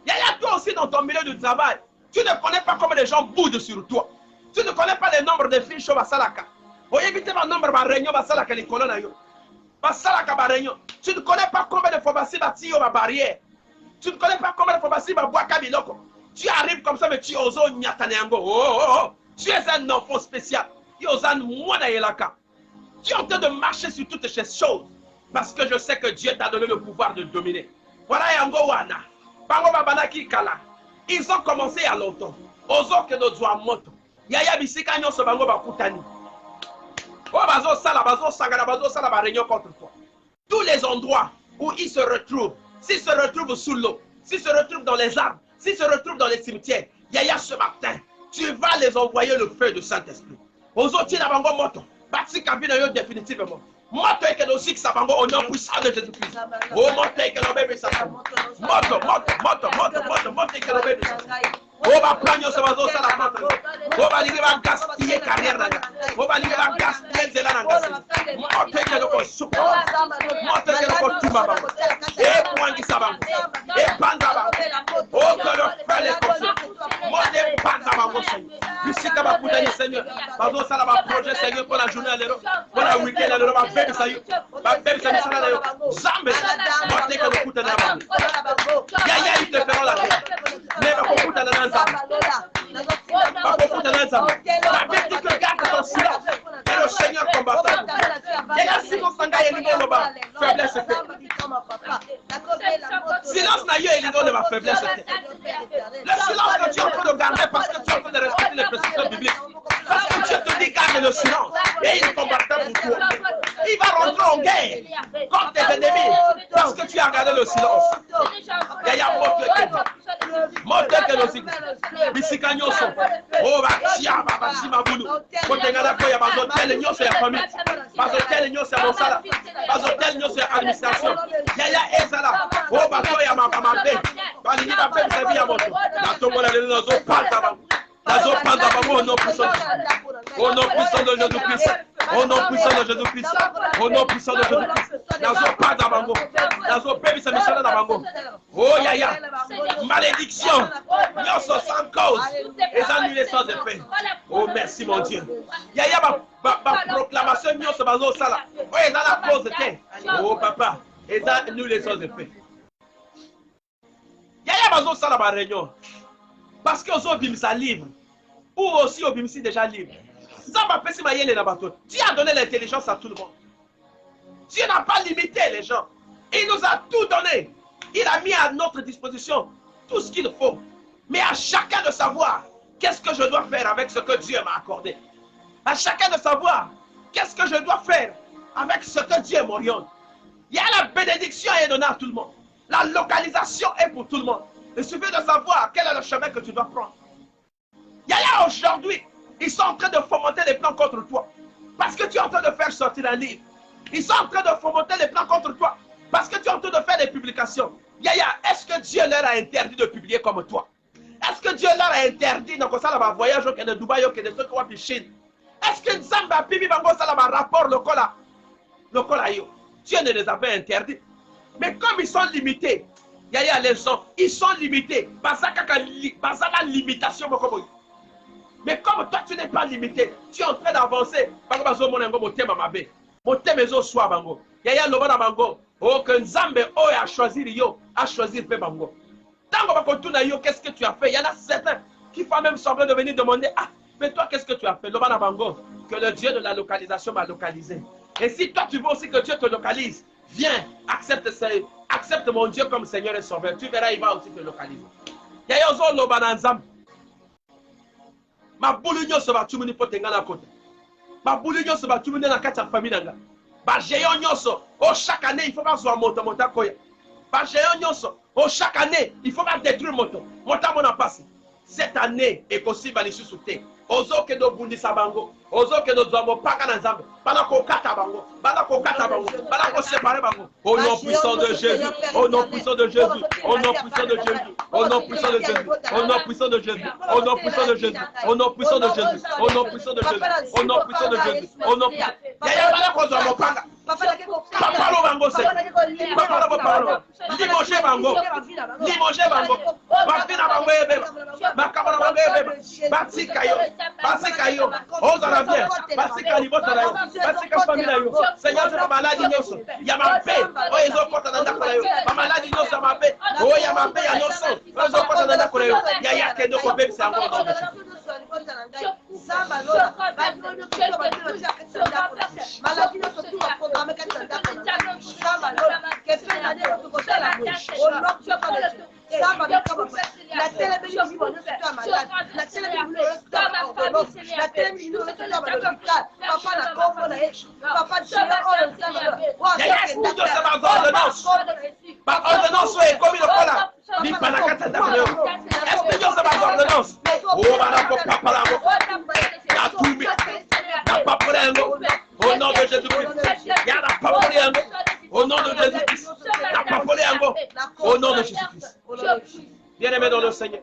Il y a toi aussi dans ton milieu de travail. Tu ne connais pas comment les gens boudent sur toi. Tu ne connais pas le nombre de filles chauves à Salaka. Tu ne connais pas combien de pharmacies bâtir ma barrière. Tu ne connais pas combien de pharmacies ma bois kabiloko. Tu arrives comme ça, mais tu oses nyataneango. Oh. Tu es un enfant spécial. Tu es en train de marcher sur toutes ces choses. Parce que je sais que Dieu t'a donné le pouvoir de dominer. Voilà yango wana. Bango babanaki kala. Ils ont commencé à longtemps. Ozo que nos doigts moto. Yaya bisika nyonso bango bakutani. Contre toi. Tous les endroits où ils se retrouvent, s'ils se retrouvent sous l'eau, s'ils se retrouvent dans les arbres, s'ils se retrouvent dans les cimetières, Yaya ce matin, tu vas les envoyer le feu du Saint-Esprit. Aux autres, moto, définitivement. Moto et que nos six sabango au nom puissant de Jésus-Christ. Oh, moto et que nos bébés sabango. Moto et que nos bébés sabango. On va prendre ce bateau ça la porte. On va aller à gaspiller carrière là. On va aller à gaspiller de la nanga. Monter que le soupe. Monter que le tout mama. Et point qui s'abandonne. Et pandaba. Oh que le feu les console. Monter pandaba mon Seigneur. Ici comme à Poudani Seigneur. Bateau ça la va projet Seigneur pour la journée à l'heure. Pour la week-end à l'heure. Va faire ça yo. Va faire ça ça là yo. Jamais. Monter que le coup de la main. Yaya il te fera la terre. Mais va coup de la main. La Bible dit que garde ton silence et le Seigneur combattra. Et là, si vous s'engagez, faiblesse. Silence n'a eu de ma faiblesse. Le silence que tu es en train de garder parce que tu es en train de respecter les prescriptions bibliques. Parce que Dieu te dit garde le silence et il combattra pour toi. Il va rentrer en guerre contre tes ennemis parce que tu as gardé le silence. Il y a montre que le silence. Bisika nyoso. Oh ba chia ba sima bulu. Ko tenga ko ya bazo tele nyoso ya famille. Bazo tele nyoso ya mosala. bazotel nyonso ya administration yaya ezala o bato ya mabe balingi bapemisa bi ya moto natombola lelo nazopanda bango nazopanda bango au nom puissant de Jésus-Christ au nom puissant de Jésus-Christ au nom puissant de Jésus-Christ nazopanda bango nazopemisa misala na bango oh yaya malédiction nyonso sans cause eza annulé sans effet oh merci mon Dieu yaya proclamation nyonso bazosala oyo eza na cause te oh papa eza annulé sans effet yaya bazosala ba réunion parce que ozobimisa livre ou aussi obimisi déjà livre Zamba pesi mayele na bato. Dieu a donné l'intelligence à tout le monde. Dieu n'a pas limité les gens. Il nous a tout donné. Il a mis à notre disposition tout ce qu'il faut. Mais à chacun de savoir qu'est-ce que je dois faire avec ce que Dieu m'a accordé. À chacun de savoir qu'est-ce que je dois faire avec ce que Dieu m'oriente. Il y a la bénédiction est donnée à tout le monde. La localisation est pour tout le monde. Il suffit de savoir quel est le chemin que tu dois prendre. Yaya aujourd'hui, ils sont en train de fomenter les plans contre toi. Parce que tu es en train de faire sortir un livre. Ils sont en train de fomenter les plans contre toi. Parce que tu es en train de faire des publications. Yaya, est-ce que Dieu leur a interdit de publier comme toi? Est-ce que Dieu leur a interdit de faire un voyage au de Dubaï, au de de Chine? Est-ce que Nzamba Pibi Bango Salama rapport le cola? Dieu ne les a pas interdits. Mais comme ils sont limités, Yaya, les gens, ils sont limités. Bazala limitation. Mais comme toi, tu n'es pas limité, tu es en train d'avancer. Yaya Lobana Bango. Oh, que Nzambe a choisi Rio, a choisi le Bango. Qu'est-ce que tu as fait? Il y en a certains qui font même semblant de venir demander, ah, mais toi, qu'est-ce que tu as fait? Lobana Bango, que le Dieu de la localisation m'a localisé. Et si toi, tu veux aussi que Dieu te localise, viens, accepte mon Dieu comme Seigneur et Sauveur. Tu verras, il va aussi te localiser. Yaya Lobana Nzambe. Ma boulot se va tu me potenga na côté. Ma boulot se va tu me na kati ya famille nanga. Ba géant nyonso, oh chaque année il faut pas soit moto koya. Ba géant nyonso, oh chaque année il faut pas détruire moto. Mota mona passe. Cette année et aussi ba lisusu te. Ozo ke do bundisa bango, ozo ke do zombo paka na Nzambe. Bana ko kata bango, bana ko séparer bango. Au nom puissant de Jésus, au nom puissant de Jésus, au nom puissant de Jésus, au nom puissant de Jésus, au nom puissant de Jésus, au nom puissant de Jésus, au nom puissant de Jésus, au nom puissant de Jésus, au nom puissant de Jésus, au nom puissant. Yaya bana ko zombo paka. Papa lo bango se. Papa lo bango. Limogé bango. Limogé bango. Bafina bango ebeba. Bakabana bango ebeba. Batikayo. Basikayo. Ozala bien. Basika ni bota yo. Basika famille yo. Seigneur, c'est maladie nyoso. Ya ma paix. O ezo kota na ndako yo. Ma maladie nyoso ma paix. O ya ma paix ya nyoso. Ezo kota na ndako yo. Ya ya kendo ko bebisa ngo. Samba lo. Maladie nyoso tu la au nom de Jésus-Christ, au nom de Jésus-Christ, au nom de Jésus-Christ. Bien-aimé dans le Seigneur,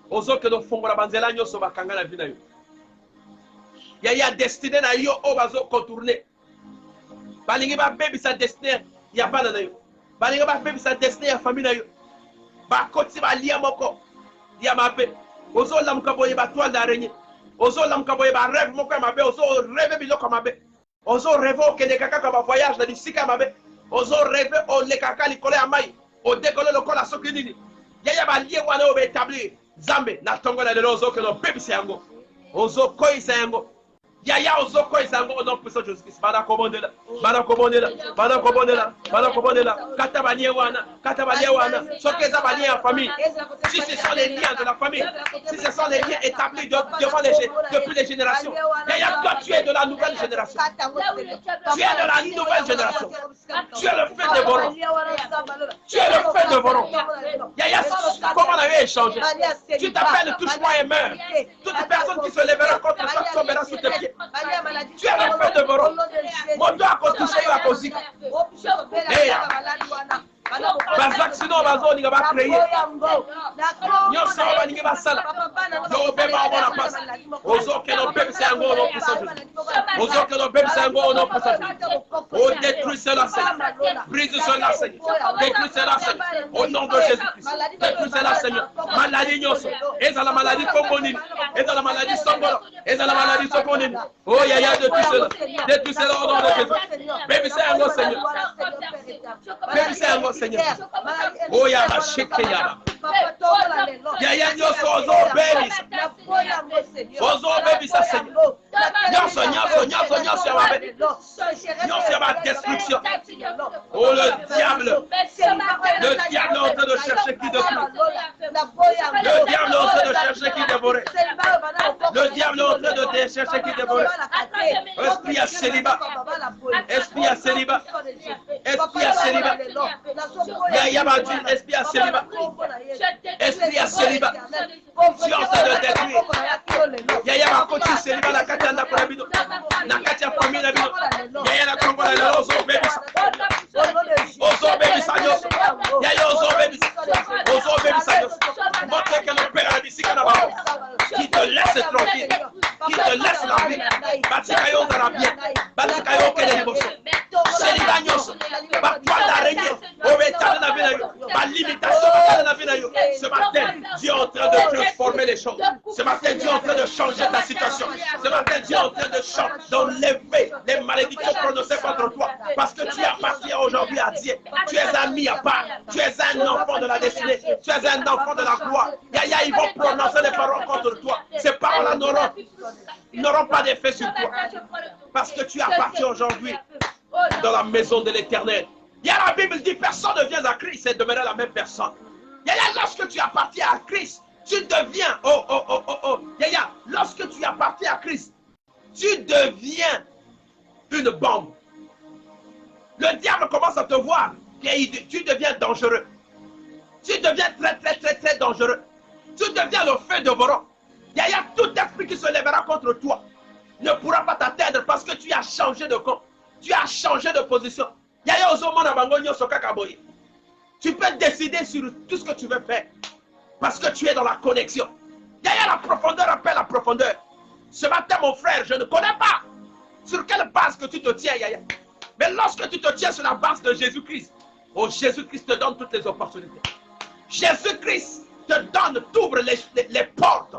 ozo que nos fonds la banzela nyoso bakanga na vida yo. Ya destiné na yo o bazo contourner. Balingi ba baby sa destiné ya bana na yo. Balingi ba baby sa destiné ya famille na yo. Ba koti ba lia moko ya mabe. Ozo lamka boye ba toile d'araignée. Ozo lamka boye ba rêve moko mabe, ozo rêve biloko mabe. Ozo rêve o kende kaka ba voyage na disika mabe. Ozo rêve o le kaka likole ya mai. O décoller le col à Sokinini. Yaya ba lié wana o établir. Zambe na tongo na lelo ozo que no baby yango. Ozo koi yango. Yaya ozo koi yango au nom puissant de Jésus-Christ. Bana komondela. Bana komondela. Bana komondela. Bana komondela. Kata ba lié wana. Kata ba lié wana. Sokeza ba lié en famille. Si ce sont les liens de la famille. Si ce sont les liens établis depuis les générations. Yaya toi tu es de la nouvelle génération. Tu es de la nouvelle génération. Tu es le feu de Boron. Tu es le feu de Boron. Yaya comment on avait échangé. Tu t'appelles touche-moi et meurs. Toute personne qui se lèvera contre toi tombera sous tes pieds. Tu es le feu de Boron. Mon doigt a touché la cause. Bazakino bazoni ba créer. Nyoso baningi basala. Yo beba ona passe. Ozo que no bebe sango no puissance. Ozo que no bebe sango no puissance. Oh détruis cela Seigneur. Brise cela Seigneur. Détruis cela Seigneur. Au nom de Jésus-Christ. Détruis cela Seigneur. Maladie nyoso. Eza la maladie kombonini. Eza la maladie songolo. Eza la maladie sokonini. Oh yaya détruis cela. Détruis cela au nom de Jésus. Bebe sango Seigneur. Bebe sango Seigneur. Oh ya mashike ya. Yaya nyoso ozo baby. Ozo baby ça Seigneur. Nyoso ya baby. Nyoso ya ma destruction. Oh le diable est en train de chercher qui détruit. Le diable est en train de chercher qui dévorer. Le diable est en train de chercher qui dévorer. Esprit à célibat. Esprit à célibat. Esprit à célibat. Yaya m'a dit esprit à célibat. Esprit à célibat. Tu es en train de détruire. Yaya m'a coaché célibat la katana pour la bidon. La katia pour la bidon. Yaya la combo la ozo baby. Ozo baby sanyo. Yaya ozo baby. Ozo baby sanyo. Montre que le père a dit si qui te laisse tranquille. Qui te laisse la vie. Batikayo dans la bien. Batikayo que les émotions. Célibat nyos. Ba poil d'araignée. Au métal de la vie. Ma limitation de la vie. Ce matin, Dieu est en train de transformer les choses. Ce matin, Dieu est en train de changer ta situation. Ce matin, Dieu est en train de changer, d'enlever les malédictions prononcées contre toi. Parce que tu appartiens aujourd'hui à Dieu. Tu es un mis à part. Tu es un enfant de la destinée. Tu es un enfant de la gloire. Yaya, ils vont prononcer des paroles contre toi. Ces paroles-là n'auront pas d'effet sur toi. Parce que tu appartiens aujourd'hui dans la maison de l'Éternel. La Bible dit personne ne vient à Christ et demeurer la même personne. Yaya, lorsque tu appartiens à Christ, tu deviens, Yaya, lorsque tu appartiens à Christ, tu deviens une bombe. Le diable commence à te voir et tu deviens dangereux. Tu deviens très dangereux. Tu deviens le feu de Boron. Yaya, tout esprit qui se lèvera contre toi ne pourra pas t'atteindre parce que tu as changé de camp. Tu as changé de position. Yaya, tu peux décider sur tout ce que tu veux faire. Parce que tu es dans la connexion. Yaya, la profondeur appelle la profondeur. Ce matin, mon frère, je ne connais pas sur quelle base que tu te tiens, Yaya. Mais lorsque tu te tiens sur la base de Jésus-Christ, oh, Jésus-Christ te donne toutes les opportunités. Jésus-Christ te donne, t'ouvre les portes.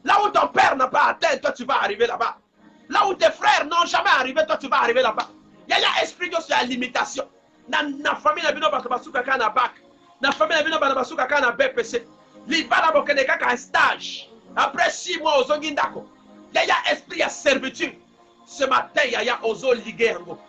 Là où ton père n'a pas atteint, toi tu vas arriver là-bas. Là où tes frères n'ont jamais arrivé, toi tu vas arriver là-bas. Yaya, esprit de la limitation. Na famille na bino basuka kana bac. Na famille na bino basuka kana BPC. Libala bokene kaka un stage. Après 6 mois aux Ogindako. Yaya, esprit à servitude. Ce matin, Yaya, ozo liguer yango.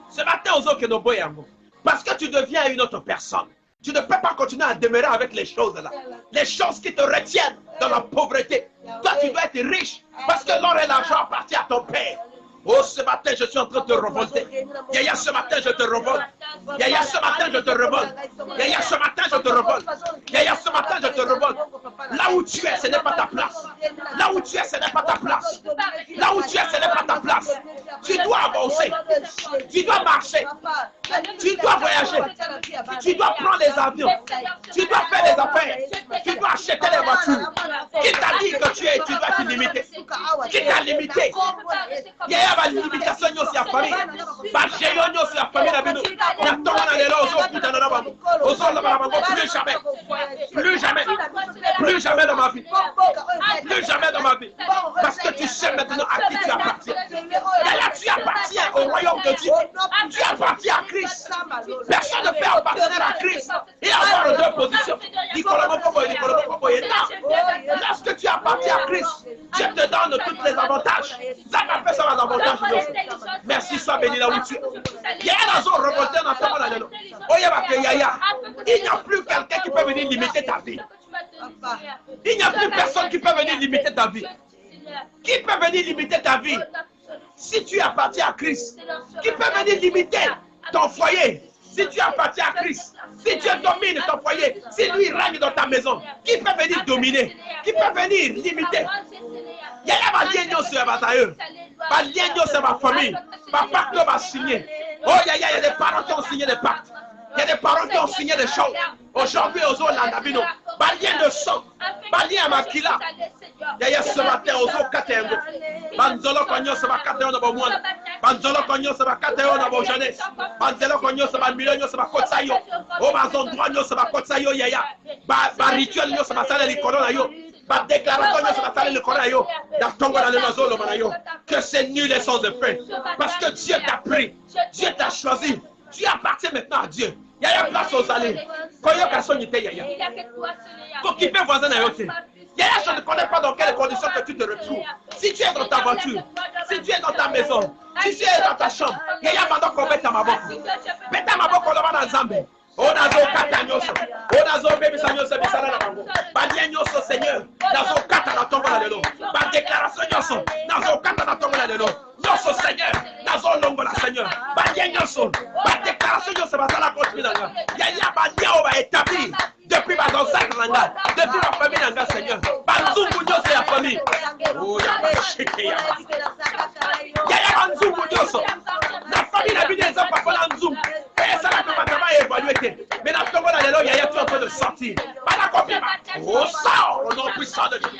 Ce matin, ozo kenobo yango. Parce que tu deviens une autre personne. Tu ne peux pas continuer à demeurer avec les choses là. Les choses qui te retiennent dans la pauvreté. Toi, tu dois être riche. Parce que l'or et l'argent appartiennent à ton père. Oh, ce matin, je suis en train de te revolter. Yaya, ce matin, je te revolte. Yaya, ce matin, je te revolte. Yaya, ce matin, je te revolte. Yaya, ce matin, je te revolte. Là où tu es, ce n'est pas ta place. Là où tu es, ce n'est pas ta place. Là où tu es, ce n'est pas ta place. Tu dois avancer. Tu dois marcher. Tu dois voyager. Tu dois prendre les avions. Tu dois faire les affaires. Tu dois acheter les voitures. Qui t'a dit que tu dois te limiter? Qui t'a limité? Yaya, ma limitation aussi à famille. Ma géant aussi à famille. Plus jamais. Plus jamais. Plus jamais dans ma vie. Plus jamais dans ma vie. Parce que tu sais maintenant à qui tu appartiens. Yaya, tu appartiens au royaume de Dieu. Tu appartiens à Christ. Personne ne peut appartenir à Christ et avoir deux positions. Lorsque tu appartiens à Christ, Dieu te donne tous les avantages. Ça m'a fait ça l'avantage. Merci, sois béni là où tu es. Il n'y a plus quelqu'un qui peut venir limiter ta vie. Il n'y a plus personne qui peut venir limiter ta vie. Qui peut venir limiter ta vie? Si tu appartiens à Christ, qui peut venir limiter ton foyer? Si tu appartiens à Christ, si Dieu domine ton foyer, si lui règne dans ta maison, qui peut venir dominer? Qui peut venir limiter? Il y a ma lien sur ma lien sur ma famille. Ma pacte va signer. Oh, il y a des parents qui ont signé des pactes. Il y a des parents qui ont signé des choses. Aujourd'hui, aux autres, l'andabino. Balien de sang. Balien à Makila. Il y a ce matin, aux autres, Katengo. Banzolo Konyo, ça va Katengo dans mon monde. Banzolo Konyo, ça va Katengo dans mon jeunesse. Banzolo Konyo, ça va Milonio, ça va Kotsayo. Oh, Bazon Droigno, ça va Kotsayo, Yaya. Ba rituel, ça va Salé Likolona, yo. Ba déclaration, ça va Salé Likolona, yo. D'Aftongo dans le Mazolo, Manayo. Que c'est nul et sans effet. Parce que Dieu t'a pris. Dieu t'a choisi. Tu appartiens maintenant à Dieu. Il y a une place aux allées. Quand il y a personne, il y a. Faut qu'il peut voisin à yoté. Il y a je ne connais pas dans quelles conditions que tu te retrouves. Si tu es dans ta voiture, si tu es dans ta maison, si tu es dans ta chambre, il y a maintenant qu'on mette à ma boque. Mette à ma boque, on va dans Zambé. On a zo katanyoso. On a zo bébé sanyoso bisala na bango. Banyenyoso Seigneur. Nazo kata na tongo na lelo. Ba déclaration nyoso. Nazo kata na tongo na lelo. Nyoso Seigneur. Nazo longo la Seigneur. Banyenyoso. Ba déclaration nyoso basala continue na nga. Ya ba nyao ba établi depuis ma gonzague nanga. Depuis ma famille nanga Seigneur. Ba nzungu nyoso ya famille. Oh ya ba shike ya. Ya nzungu nyoso. Na famille na bide za papa na nzungu. Ça va pas évaluer. Mais la tombe là, il y a tout en train de sortir. Oh, sort au nom puissant de Jésus.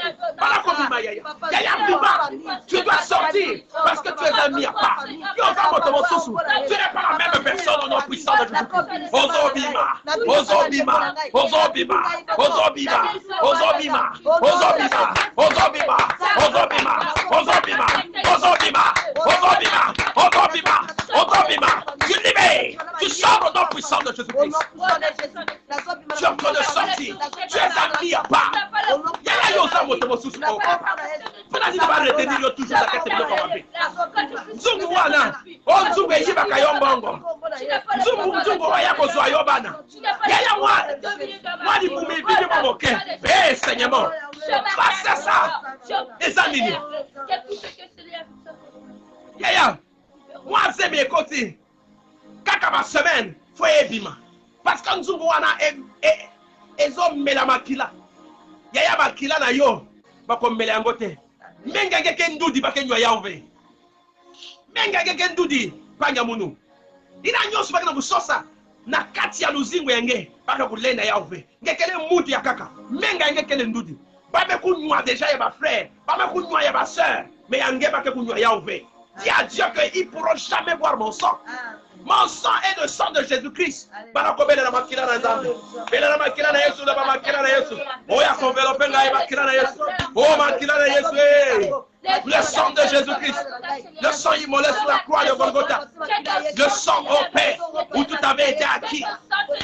Tu dois sortir parce que tu es un mis à part. Tu n'es pas la même personne au nom puissant de Jésus. Ozobima, Ozobima, Ozobima, Ozobima, Ozobima, Ozobima, Ozobima, Ozobima, Ozobima, Ozobima, Ozobima, Ozobima, Ozobima. Tu libères. Tu sors au nom puissant de Jésus-Christ. Tu es en train de sortir. Tu es un mis à part. Il y a eu un mot sous ce mot. Vous n'avez pas retenir toujours la question de votre Zungu wana. Oh Zungu est iba kayombongo. Zungu waya kozwa yobana. Yaya moi di mumi bibi momoke. Eh Seigneur. Face ça. Les amis. Yaya. Moi c'est mes côtés. Kaka ma semaine, faut ebima. Parce que nous wana ezomela makila. Yaya makila na yo, bakomela yango te. Menga ngeke ndudi bakenywa yawe. Menga ngeke ndudi panya munu. Ina nyoso bakena busosa na kati ya luzingo yenge baka kulenda yawe. Ngekele mutu ya kaka. Menga ngekele ndudi. Babe kunywa déjà ya ba frère, babe kunywa ya ba sœur, mais yange baka kunywa yawe. Dis à Dieu qu'ils ne pourront jamais boire mon sang. Mon sang est le sang de Jésus-Christ. Le sang de Jésus-Christ. Le sang immolé sur la croix de Golgotha. Le sang au Père où tout avait été acquis.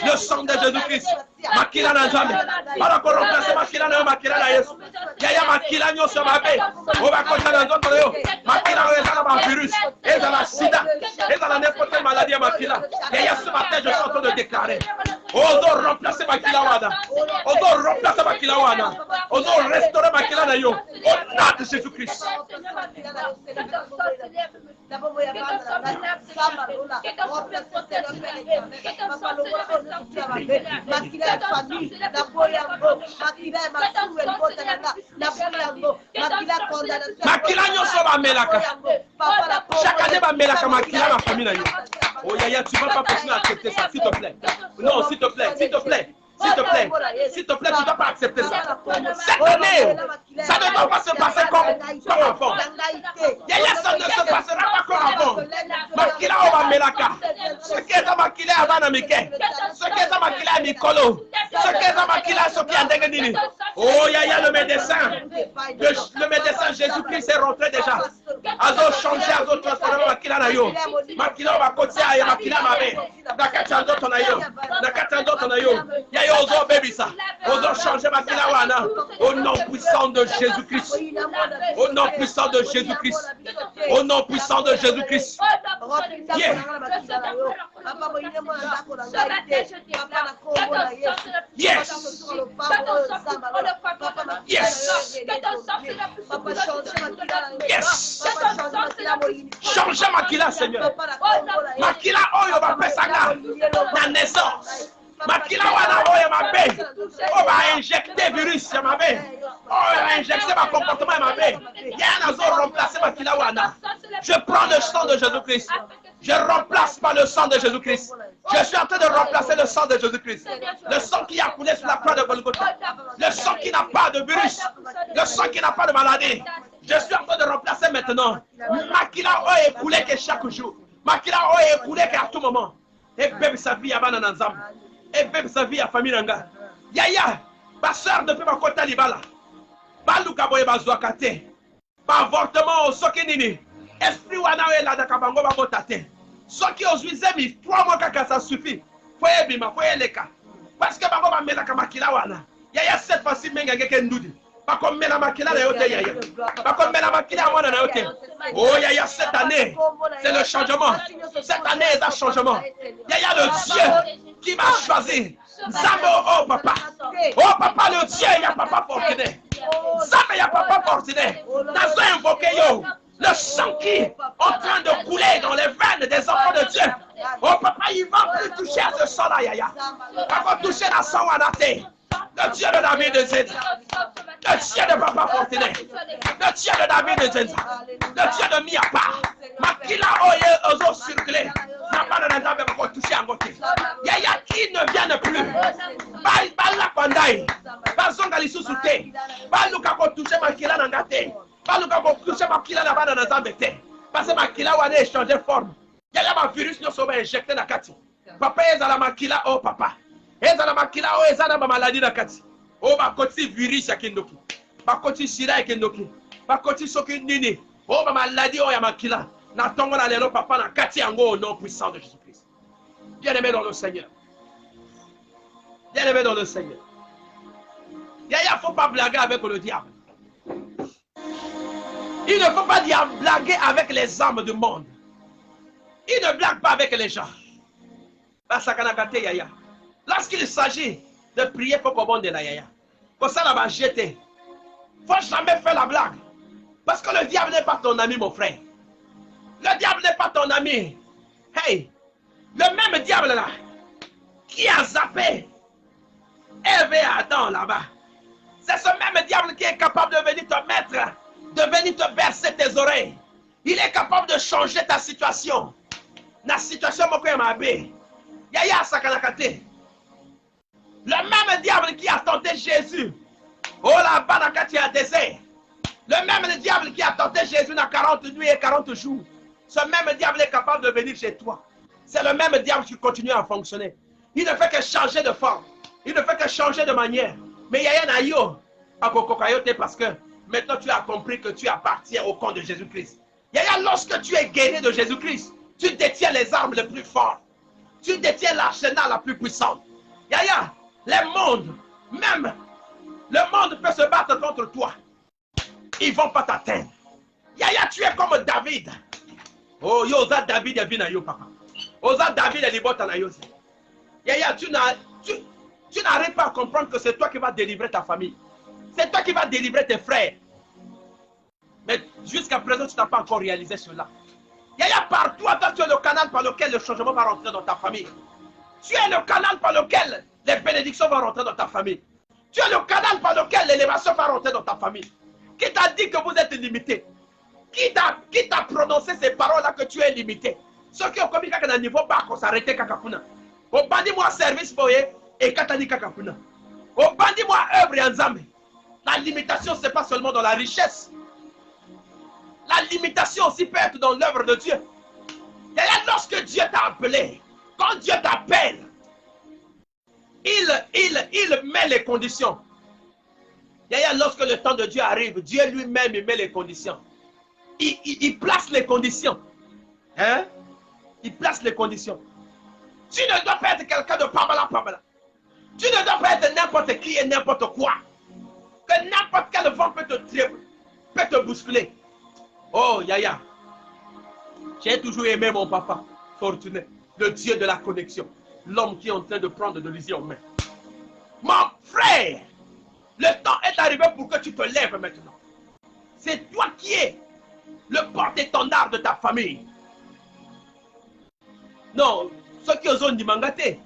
Le sang de Jésus-Christ. Makila na Nzambe. Para ko remplacer makila na makila na Yesu. Yaya makila nyoso mabe. O ba ko na nzoto yo. Makila o ezala ba virus, ezala sida, ezala n'importe quelle maladie makila. Yaya ce matin je suis en train de déclarer. Ozo remplacer makila wana. Ozo remplacer makila wana. Ozo restaurer makila na yo. Au nom de Jésus-Christ. Makila nyoso ba melaka. Chaque année ba melaka makila ma famille na yo. Oh Yaya, tu vas pas continuer à accepter ça, s'il te plaît. Non, s'il te plaît, s'il te plaît. S'il te plaît, s'il te plaît, tu ne dois pas accepter ça. Cette année, ça ne doit pas se passer comme avant. Yaya, ça ne se passera pas comme avant. Makila oba melaka. Ce qui est à makila avant Mike. Ce qui est à makila Mikolo. Ce qui est à makila Soki Andengenini. Oh Yaya, le médecin. Le médecin Jésus-Christ est rentré déjà. Azo changé, azo transformé makila na yo. Makila oba kotia ya makila mabe. Nakachando tonayo. Nakachando tonayo. Yaya ozo baby ça. Ozo changer makila wana. Au nom puissant de Jésus-Christ. Au nom puissant de Jésus-Christ. Au nom puissant de Jésus-Christ. Yeah. Yes. Yes. Yes. Changez makila, Seigneur. Makila oyo ba pesanga. Na na naissance. Makila wana oyo mabe. On va injecter virus ya mabe. On va injecter ma comportement ya mabe. Y'a nazo remplacer makila wana. Je prends le sang de Jésus-Christ. Je remplace par le sang de Jésus-Christ. Je suis en train de remplacer le sang de Jésus-Christ. Le sang qui a coulé sur la croix de Golgotha. Le sang qui n'a pas de virus. Le sang qui n'a pas de maladie. Je suis en train de remplacer maintenant. Makila oyo est coulé que chaque jour. Makila oyo est coulé qu'à tout moment. Et bébé sa vie à Bananazam. Et bébé sa vie à famille Nanga. Yaya, ma soeur depuis ma côte Libala. Baluka boye bazouakate. Par avortement au sokinini. Esprit wana oyo la dakabango babotate. Soki ozuizemi 3 mois kaka ça suffit. Foye bima, foye leka. Parce que bango bamelaka makila wana. Yaya cette fois-ci mengenge ndudi. Bakomela makila na yote yaya. Bakomela makila mwana na yote. Oh yaya cette année, c'est le changement. Cette année est un changement. Yaya le Dieu qui m'a choisi. Zamo oh papa. Oh papa le Dieu, il y a papa fortuné. Zamo il y a papa fortuné. Nazo invoqué yo. Le sang qui est en train de couler dans les veines des enfants de Dieu. Oh papa, il va plus toucher à ce sang-là, yaya. Il va toucher la sang wanate. Le Dieu de David de Zéza. Le Dieu de papa fortuné. Le Dieu de David de Zéza. Le Dieu de Miapa. Makila oye ozo circulé. N'a pas de nada pour toucher à côté. Yaya qui ne viennent plus. Bala pandai. Bazonga lisusuté. Baluka ko toucher makila nangate. Baluka ko toucher makila na bana na zambete. Parce que makila wane échanger forme. Yaya ma virus no soba injecté na kati. Papa ezala makila oh papa. Ezala makila oh ezala ma maladie na kati. Oh ba koti virus ya kindoki. Ba koti sida ya kindoki. Ba koti soki nini. Oh ba maladie oh ya makila. Na tongo na lelo papa na kati yango au nom puissant de Jésus-Christ. Bien-aimé dans le Seigneur. Bien-aimé dans le Seigneur. Yaya, faut pas blaguer avec le diable. Il ne faut pas blaguer avec les âmes du monde. Il ne blague pas avec les gens. Lorsqu'il s'agit de prier pour qu'on de la yaya, pour ça là-bas jeter. Faut jamais faire la blague. Parce que le diable n'est pas ton ami, mon frère. Le diable n'est pas ton ami. Hey, le même diable là, qui a zappé Ève et Adam là-bas, c'est ce même diable qui est capable de venir te mettre, de venir te bercer tes oreilles. Il est capable de changer ta situation. La situation moko ya mabe. Yaya sakanakate. Le même diable qui a tenté Jésus. Oh là-bas dans le désert. Le même diable qui a tenté Jésus dans 40 nuits et 40 jours. Ce même diable est capable de venir chez toi. C'est le même diable qui continue à fonctionner. Il ne fait que changer de forme. Il ne fait que changer de manière. Mais Yaya Nayo, parce que maintenant tu as compris que tu appartiens au camp de Jésus-Christ. Yaya, lorsque tu es guéri de Jésus-Christ, tu détiens les armes les plus fortes. Tu détiens l'arsenal la plus puissante. Yaya, les mondes, même le monde peut se battre contre toi. Ils ne vont pas t'atteindre. Yaya, tu es comme David. Oh, Yosa David est venu, papa. Osa David est libota na Yosa. Yaya, tu n'arrives pas à comprendre que c'est toi qui vas délivrer ta famille. C'est toi qui vas délivrer tes frères. Mais jusqu'à présent, tu n'as pas encore réalisé cela. Yaya, par toi, tu es le canal par lequel le changement va rentrer dans ta famille. Tu es le canal par lequel les bénédictions vont rentrer dans ta famille. Tu es le canal par lequel l'élévation va rentrer dans ta famille. Qui t'a dit que vous êtes limité? Qui t'a prononcé ces paroles-là que tu es limité? Ceux qui ont commis un niveau bas, qu'on s'arrêtait kakakuna. Au bandit moi service boye et katani kakakuna. Au bandit moi œuvre et ensemble. La limitation, ce n'est pas seulement dans la richesse. La limitation aussi peut être dans l'œuvre de Dieu. Et lorsque Dieu t'a appelé, quand Dieu t'appelle, il met les conditions. Et lorsque le temps de Dieu arrive, Dieu lui-même met les conditions. Il place les conditions. Hein? Il place les conditions. Tu ne dois pas être quelqu'un de pabala. Tu ne dois pas être n'importe qui et n'importe quoi. Que n'importe quel vent peut te bousculer. Oh, Yaya. J'ai toujours aimé mon papa, fortuné, le Dieu de la connexion. L'homme qui est en train de prendre de l'usine en main. Mon frère, le temps est arrivé pour que tu te lèves maintenant. C'est toi qui es le porte-étendard de ta famille. Non, ceux qui ont dit mangate,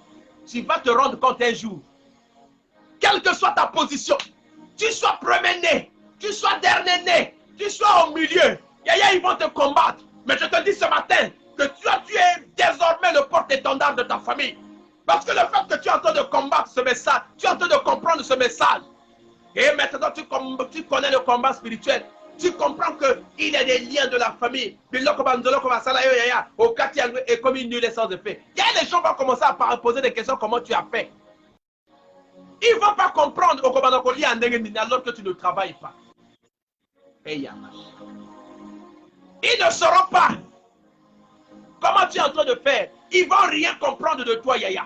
tu vas te rendre compte un jour, quelle que soit ta position, tu sois premier-né, tu sois dernier-né, tu sois au milieu, Yaya, ils vont te combattre. Mais je te dis ce matin que toi, tu es désormais le porte-étendard de ta famille. Parce que le fait que tu es en train de combattre ce message, tu es en train de comprendre ce message. Et maintenant, tu connais le combat spirituel. Tu comprends qu'il y a des liens de la famille. Et comme il nul est sans effet. Il y a des gens qui vont commencer à poser des questions, comment tu as fait. Ils ne vont pas comprendre alors que tu ne travailles pas. Ils ne sauront pas comment tu es en train de faire. Ils ne vont rien comprendre de toi, Yaya.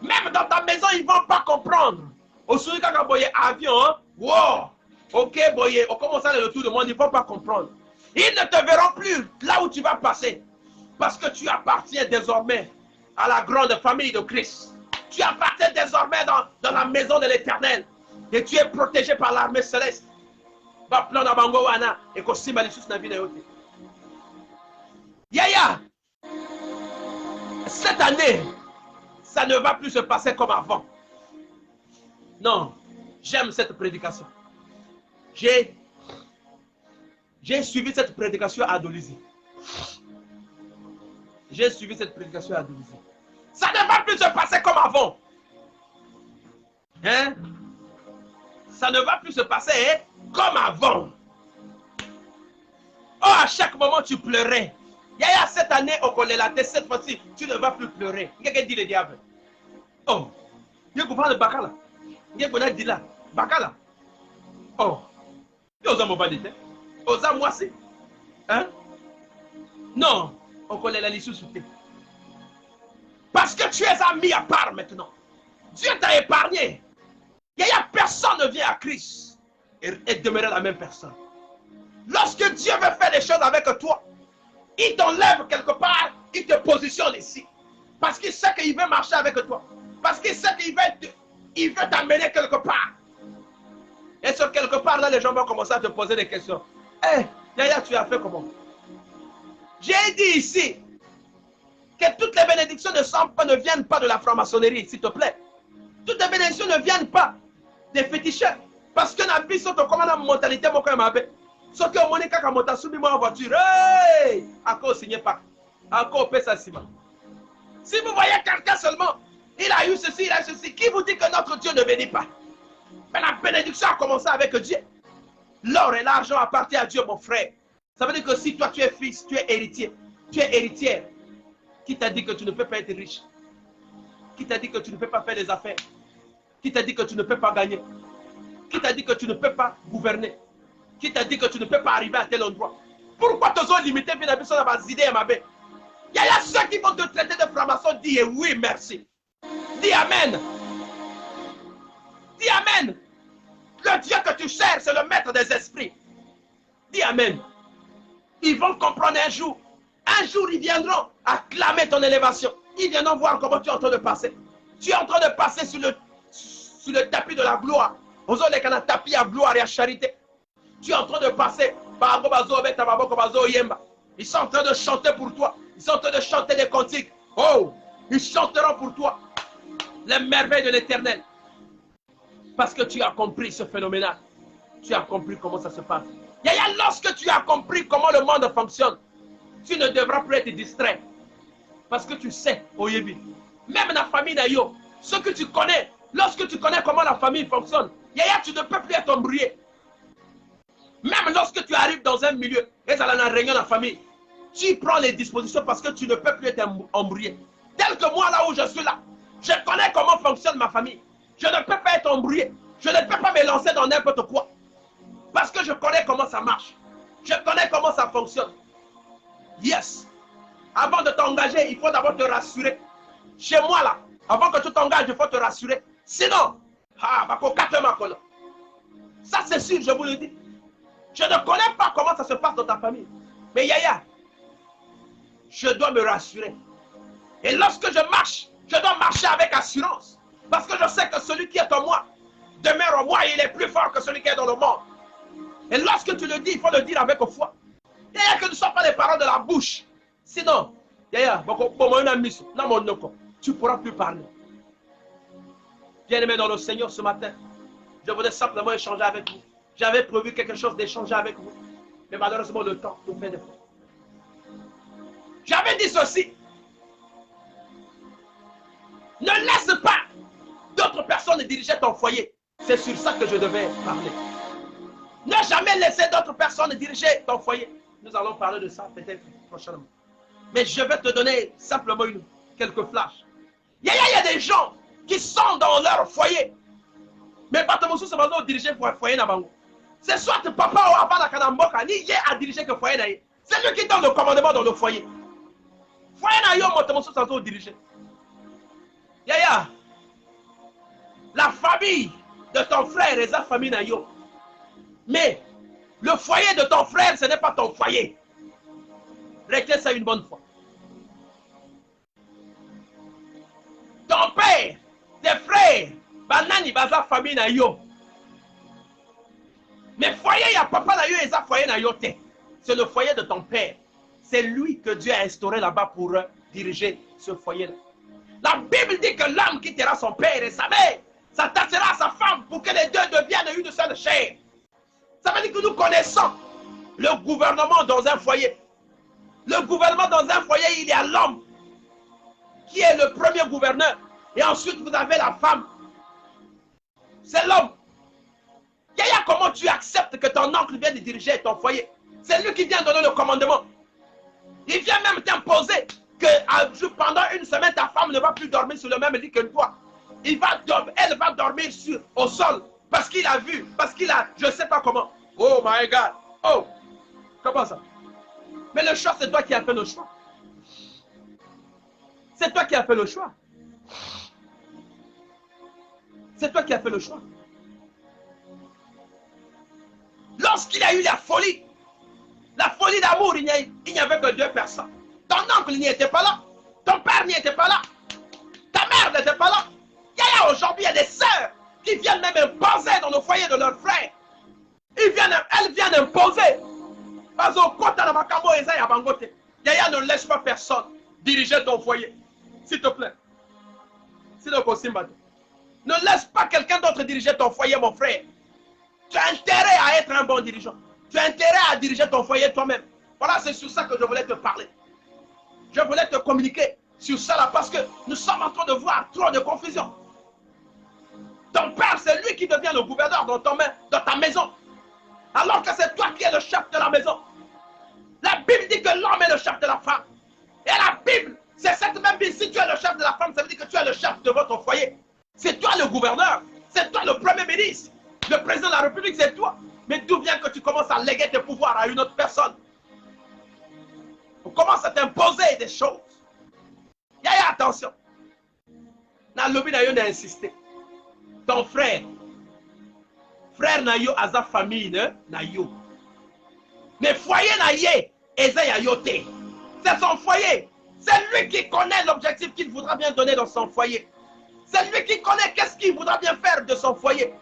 Même dans ta maison, ils ne vont pas comprendre. Au souris, quand vous voyez avion, wow, ok, boye, on commence à aller le tour du monde, ils ne vont pas comprendre. Ils ne te verront plus là où tu vas passer. Parce que tu appartiens désormais à la grande famille de Christ. Tu appartiens désormais dans la maison de l'Éternel. Et tu es protégé par l'armée céleste. Yaya, cette année, ça ne va plus se passer comme avant. Non, j'aime cette prédication. J'ai suivi cette prédication à Dolisie. J'ai suivi cette prédication à Dolisie. Ça ne va plus se passer comme avant. Hein? Ça ne va plus se passer comme avant. Oh, à chaque moment, tu pleurais. Yaya, cette année, au collège, cette fois-ci, tu ne vas plus pleurer. Qu'est-ce que dit le diable? Oh, il y a le Bakala. Il y a dit là, Bakala. Oh, il y a un valide. Osa moi c'est. Hein? Non, on connaît la liste sous. Parce que tu es mis à part maintenant. Dieu t'a épargné. Yaya, personne ne vient à Christ et demeurer la même personne. Lorsque Dieu veut faire des choses avec toi, il t'enlève quelque part, il te positionne ici. Parce qu'il sait qu'il veut marcher avec toi. Parce qu'il sait qu'il veut t'amener quelque part. Et sur quelque part, là, les gens vont commencer à te poser des questions. Hé, Yaya, tu as fait comment? J'ai dit ici que toutes les bénédictions ne viennent pas de la franc-maçonnerie, s'il te plaît. Toutes les bénédictions ne viennent pas des féticheurs. Parce que la vie, c'est comme une mentalité, mon frère m'appelle. Sauf que mon écart, quand on soumis moi en voiture, hey! À quoi signe pas? À quoi on paie ça, Simon? Si vous voyez quelqu'un seulement, il a eu ceci, il a eu ceci, qui vous dit que notre Dieu ne bénit pas? Mais la bénédiction a commencé avec Dieu. L'or et l'argent appartiennent à Dieu, mon frère. Ça veut dire que si toi tu es fils, tu es héritier, tu es héritière, qui t'a dit que tu ne peux pas être riche? Qui t'a dit que tu ne peux pas faire des affaires? Qui t'a dit que tu ne peux pas gagner? Qui t'a dit que tu ne peux pas gouverner? Qui t'a dit que tu ne peux pas arriver à tel endroit? Pourquoi te sont limités finalement dans ma idée, ma belle? Il y a ceux qui vont te traiter de franc-maçon, dis oui, merci. Dis Amen. Dis Amen. Le Dieu que tu cherches, c'est le maître des esprits. Dis Amen. Ils vont comprendre un jour. Un jour, ils viendront acclamer ton élévation. Ils viendront voir comment tu es en train de passer. Tu es en train de passer sur le tapis de la gloire. Aux autres, les tapis à gloire et à charité. Tu es en train de passer. Ils sont en train de chanter pour toi. Ils sont en train de chanter des cantiques. Oh, ils chanteront pour toi les merveilles de l'Éternel. Parce que tu as compris ce phénomène. Tu as compris comment ça se passe. Yaya, lorsque tu as compris comment le monde fonctionne, tu ne devras plus être distrait. Parce que tu sais, Oyebi, même la famille d'Ayo, ce que tu connais, lorsque tu connais comment la famille fonctionne, Yaya, tu ne peux plus être embrouillé. Même lorsque tu arrives dans un milieu, et ça a une réunion de la famille, tu prends les dispositions parce que tu ne peux plus être embrouillé. Tel que moi, là où je suis là, je connais comment fonctionne ma famille. Je ne peux pas être embrouillé. Je ne peux pas me lancer dans n'importe quoi. Parce que je connais comment ça marche. Je connais comment ça fonctionne. Yes. Avant de t'engager, il faut d'abord te rassurer. Chez moi, là, avant que tu t'engages, il faut te rassurer. Sinon, ça c'est sûr, je vous le dis. Je ne connais pas comment ça se passe dans ta famille. Mais Yaya, je dois me rassurer. Et lorsque je marche, je dois marcher avec assurance. Parce que je sais que celui qui est en moi demeure en moi et il est plus fort que celui qui est dans le monde. Et lorsque tu le dis, il faut le dire avec foi. Et que ne soient pas les paroles de la bouche. Sinon, Yaya, tu ne pourras plus parler. Bien-aimé dans le Seigneur ce matin, je voulais simplement échanger avec vous. J'avais prévu quelque chose d'échanger avec vous. Mais malheureusement, le temps nous fait défaut. J'avais dit ceci. Ne laisse pas d'autres personnes diriger ton foyer. C'est sur ça que je devais parler. Ne jamais laisser d'autres personnes diriger ton foyer. Nous allons parler de ça peut-être prochainement. Mais je vais te donner simplement quelques flashs. Il y a des gens qui sont dans leur foyer. Mais pas tout le monde diriger le foyer. C'est soit papa ou avant la kanamboka, ni yé à diriger le foyer. C'est lui qui donne le commandement dans le foyer. Foyer na yo moto mosu sans diriger. Yaya, la famille de ton frère est sa famille na yo. Mais le foyer de ton frère, ce n'est pas ton foyer. Retiens ça une bonne fois. Ton père, tes frères, banani baza famille na yo. Mais foyer ya papa na yo et sa foyer na yo te. C'est le foyer de ton père. C'est lui que Dieu a instauré là-bas pour diriger ce foyer-là. La Bible dit que l'homme quittera son père et sa mère, s'attachera à sa femme pour que les deux deviennent une seule chair. Ça veut dire que nous connaissons le gouvernement dans un foyer. Le gouvernement dans un foyer, il y a l'homme qui est le premier gouverneur. Et ensuite, vous avez la femme. C'est l'homme. Yaya, comment tu acceptes que ton oncle vienne diriger ton foyer? C'est lui qui vient donner le commandement. Il vient même t'imposer que pendant une semaine, ta femme ne va plus dormir sur le même lit que toi. Elle va dormir au sol parce qu'il a vu, parce qu'il a, je ne sais pas comment. Oh my God. Oh, comment ça? Mais le choix, c'est toi qui as fait le choix. C'est toi qui as fait le choix. C'est toi qui as fait le choix. Lorsqu'il a eu la folie d'amour, il n'y avait que deux personnes. Ton oncle n'y était pas là. Ton père n'y était pas là. Ta mère n'était pas là. Aujourd'hui, il y a des sœurs qui viennent même imposer dans le foyer de leurs frères. Elles viennent imposer. Yaya, ne laisse pas personne diriger ton foyer. S'il te plaît. Ne laisse pas quelqu'un d'autre diriger ton foyer, mon frère. Tu as intérêt à être un bon dirigeant. Tu as intérêt à diriger ton foyer toi-même. Voilà, c'est sur ça que je voulais te parler. Je voulais te communiquer sur ça là parce que nous sommes en train de voir trop de confusion. Ton père, c'est lui qui devient le gouverneur dans ta maison. Alors que c'est toi qui es le chef de la maison. La Bible dit que l'homme est le chef de la femme. Et la Bible, c'est cette même Bible. Si tu es le chef de la femme, ça veut dire que tu es le chef de votre foyer. C'est toi le gouverneur. C'est toi le premier ministre. Le président de la République, c'est toi. Mais d'où vient que tu commences à léguer tes pouvoirs à une autre personne? On commence à t'imposer des choses. Yaya, attention. Na lobby na yo n'a insisté. Ton frère na yo a sa famille na yo. Mais foyer na ye, eza ya yo te. C'est son foyer. C'est lui qui connaît l'objectif qu'il voudra bien donner dans son foyer. C'est lui qui connaît qu'est-ce qu'il voudra bien faire de son foyer.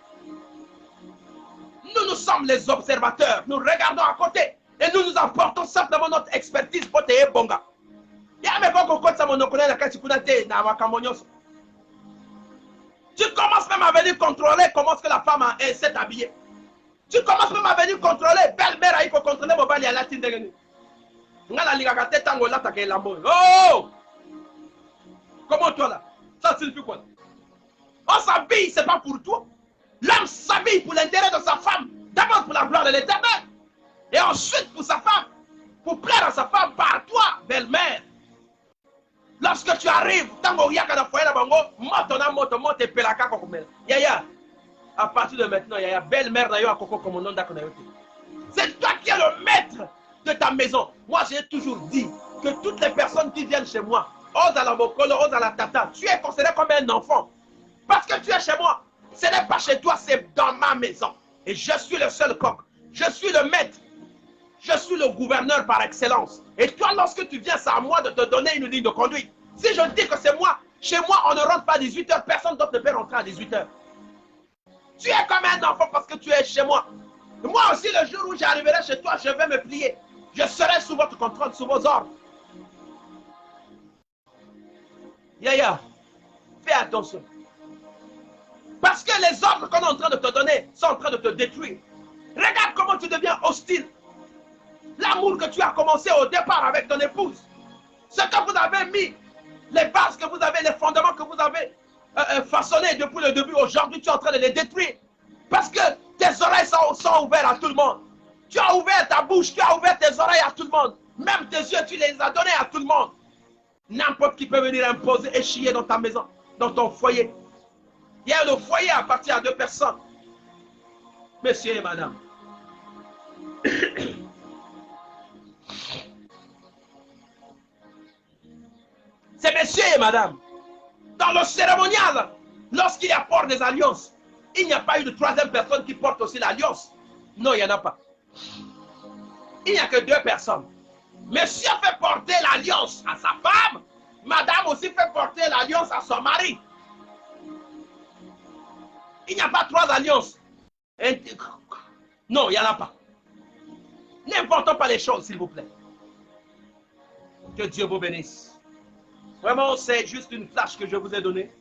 Nous sommes les observateurs. Nous regardons à côté. Et nous apportons simplement notre expertise pour te bonga. Tu commences même à venir contrôler comment est-ce que la femme s'est habillée. Tu commences même à venir contrôler. Belle-mère, il faut contrôler mon bali à la tinde. Oh! Comment toi là? Ça signifie quoi? On s'habille, c'est pas pour toi. L'homme s'habille pour l'intérêt de sa femme. D'abord pour la gloire de l'Éternel. Et ensuite pour sa femme. Pour plaire à sa femme par toi, belle-mère. Lorsque tu arrives, à partir de maintenant, Yaya, belle-mère, c'est toi qui es le maître de ta maison. Moi, j'ai toujours dit que toutes les personnes qui viennent chez moi, tu es considéré comme un enfant. Parce que tu es chez moi. Ce n'est pas chez toi, c'est dans ma maison. Et je suis le seul coq. Je suis le maître. Je suis le gouverneur par excellence. Et toi, lorsque tu viens, c'est à moi de te donner une ligne de conduite. Si je dis que c'est moi, chez moi, on ne rentre pas à 18h, personne d'autre ne peut rentrer à 18h. Tu es comme un enfant parce que tu es chez moi. Moi aussi, le jour où j'arriverai chez toi, je vais me plier. Je serai sous votre contrôle, sous vos ordres. Yaya, fais attention. Parce que les ordres qu'on est en train de te donner sont en train de te détruire. Regarde comment tu deviens hostile. L'amour que tu as commencé au départ avec ton épouse, ce que vous avez mis, les bases que vous avez, les fondements que vous avez façonnés depuis le début, aujourd'hui tu es en train de les détruire. Parce que tes oreilles sont ouvertes à tout le monde. Tu as ouvert ta bouche, tu as ouvert tes oreilles à tout le monde. Même tes yeux, tu les as donnés à tout le monde. N'importe qui peut venir imposer et chier dans ta maison, dans ton foyer. Il y a le foyer à partir de 2 personnes. Messieurs et madame. C'est messieurs et madame. Dans le cérémonial, lorsqu'il y a port des alliances, il n'y a pas eu de 3e personne qui porte aussi l'alliance. Non, il n'y en a pas. Il n'y a que 2 personnes. Monsieur fait porter l'alliance à sa femme. Madame aussi fait porter l'alliance à son mari. Il n'y a pas 3 alliances. Non, il n'y en a pas. N'inventons pas les choses, s'il vous plaît. Que Dieu vous bénisse. Vraiment, c'est juste une flash que je vous ai donnée.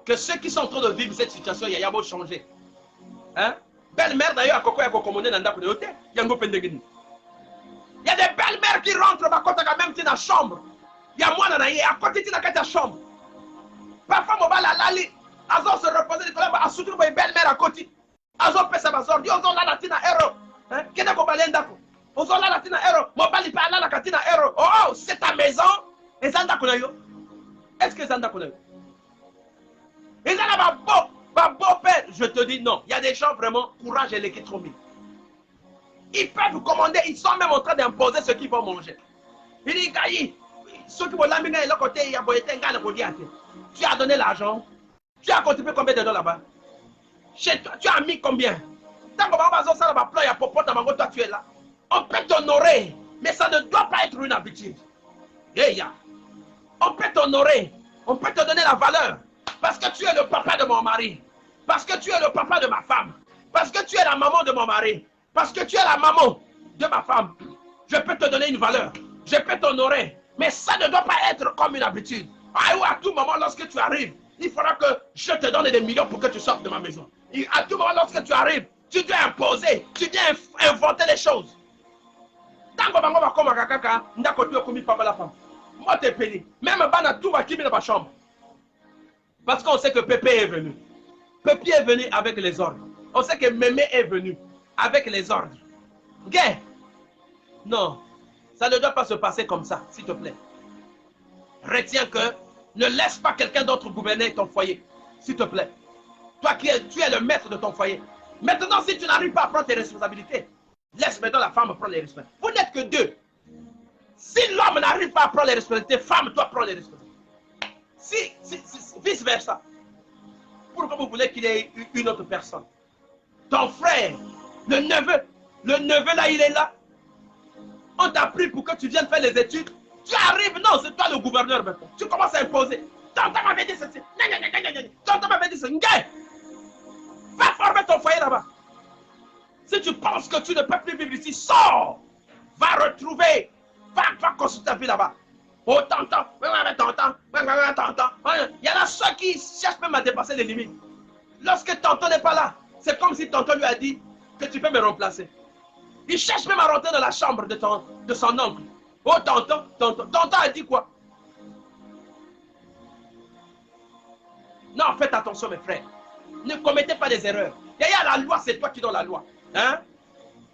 Que ceux qui sont en train de vivre cette situation, il y a beau changer. Hein? Belle-mère d'ailleurs, il y a des belles-mères qui rentrent quand même dans la chambre. Il y a moi à côté de la chambre. Parfois, on va la lali. Azo se reposer, à soutenir une belle-mère à côté. Azo pèse ma zor. Azo la latina héros. Qu'est-ce qu'on va l'endako? Azo la latina héros. Mon bali pas la latina héros. Oh, c'est ta maison. Et ça n'a pas. Est-ce que ça n'a pas? Et ça n'a pas beau-père. Je te dis non. Il y a des gens vraiment courage et l'équitromie. Ils peuvent commander. Ils sont même en train d'imposer ce qu'ils vont manger. Il dit, Gaï, ceux qui vont l'amener de l'autre côté, il y a tu as donné l'argent. Tu as contribué combien de dollars là-bas? Chez toi, tu as mis combien? Tant qu'on va avoir ça, il y a toi tu es là. On peut t'honorer, mais ça ne doit pas être une habitude. Yeah. On peut t'honorer, on peut te donner la valeur. Parce que tu es le papa de mon mari. Parce que tu es le papa de ma femme. Parce que tu es la maman de mon mari. Parce que tu es la maman de ma femme. Je peux te donner une valeur. Je peux t'honorer. Mais ça ne doit pas être comme une habitude. À tout moment, lorsque tu arrives, il faudra que je te donne des millions pour que tu sortes de ma maison. Et à tout moment, lorsque tu arrives, tu dois imposer, tu dois inventer les choses. Tant que va comme un caca, tu as commis pas la femme. Moi, tu es payé. Même Bana, tout va quitter ma chambre. Parce qu'on sait que Pépé est venu. Pépé est venu avec les ordres. On sait que Mémé est venu avec les ordres. Gay. Non, ça ne doit pas se passer comme ça, s'il te plaît. Retiens que ne laisse pas quelqu'un d'autre gouverner ton foyer, s'il te plaît. Toi tu es le maître de ton foyer. Maintenant, si tu n'arrives pas à prendre tes responsabilités, laisse maintenant la femme prendre les responsabilités. Vous n'êtes que 2. Si l'homme n'arrive pas à prendre les responsabilités, femme, toi, prends les responsabilités. Si vice-versa. Pourquoi vous voulez qu'il y ait une autre personne? Ton frère, le neveu là, il est là. On t'a pris pour que tu viennes faire les études. Tu arrives, non, c'est toi le gouverneur maintenant. Tu commences à imposer. Tonton m'avait dit ceci. Tonton m'avait dit ceci. Va former ton foyer là-bas. Si tu penses que tu ne peux plus vivre ici, sors. Va retrouver. Va consulter ta vie là-bas. Oh, tonton. Il y en a ceux qui cherchent même à dépasser les limites. Lorsque tonton n'est pas là, c'est comme si tonton lui a dit que tu peux me remplacer. Il cherche même à rentrer dans la chambre de son oncle. Oh, tonton a dit quoi? Non, faites attention, mes frères. Ne commettez pas des erreurs. Il y a la loi, c'est toi qui donnes la loi. Hein?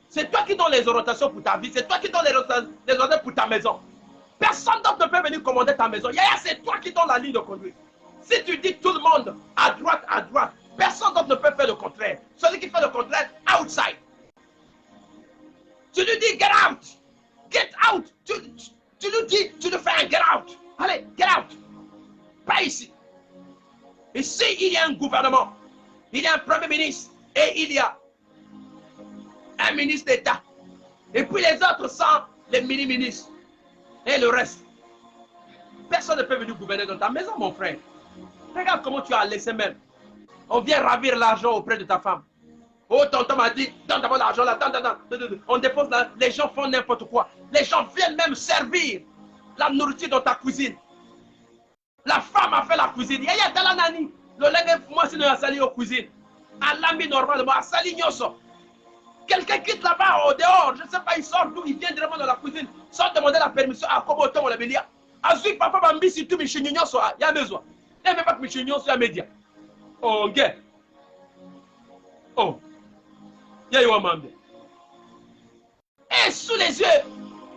C'est toi qui donnes les orientations pour ta vie. C'est toi qui donnes les ordres pour ta maison. Personne d'autre ne peut venir commander ta maison. C'est toi qui donnes la ligne de conduite. Si tu dis tout le monde à droite, personne d'autre ne peut faire le contraire. Celui qui fait le contraire, outside. Tu lui dis get out. Get out. Tu lui dis, tu lui fais un get out. Allez, get out. Pas ici. Ici, il y a un gouvernement. Il y a un premier ministre. Et il y a un ministre d'État. Et puis les autres sont les mini-ministres. Et le reste. Personne ne peut venir gouverner dans ta maison, mon frère. Regarde comment tu as laissé même. On vient ravir l'argent auprès de ta femme. Oh, tonton m'a dit, donne d'abord l'argent là, on dépose là, les gens font n'importe quoi. Les gens viennent même servir la nourriture dans ta cuisine. La femme a fait la cuisine. Il y a de la nani. Le lingue, moi, c'est une salle au cuisine. À l'ami normalement, à salle ignoso. Quelqu'un quitte là-bas au dehors, je ne sais pas, il sort d'où, il vient directement dans la cuisine, sans demander la permission à comment on la bélia. Azui, papa, bambi, si tu me chignons, il y a besoin. Il n'y a même pas que me chignons, il y a média. Oh, gay. Oh. Il y a eu un membre. Et sous les yeux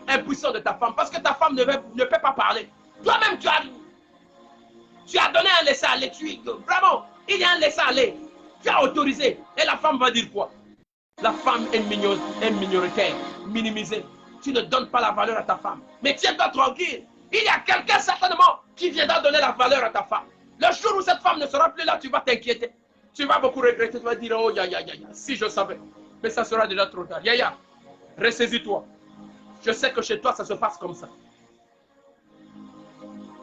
impuissants de ta femme, parce que ta femme ne peut pas parler. Toi-même, tu as donné un laisser-aller. Vraiment, il y a un laisser-aller. Tu as autorisé. Et la femme va dire quoi? La femme est minoritaire, minimisée. Tu ne donnes pas la valeur à ta femme. Mais tiens-toi tranquille. Il y a quelqu'un certainement qui viendra donner la valeur à ta femme. Le jour où cette femme ne sera plus là, tu vas t'inquiéter. Tu vas beaucoup regretter. Tu vas dire, oh, si je savais. Mais ça sera déjà trop tard. Ressaisis-toi. Je sais que chez toi, ça se passe comme ça.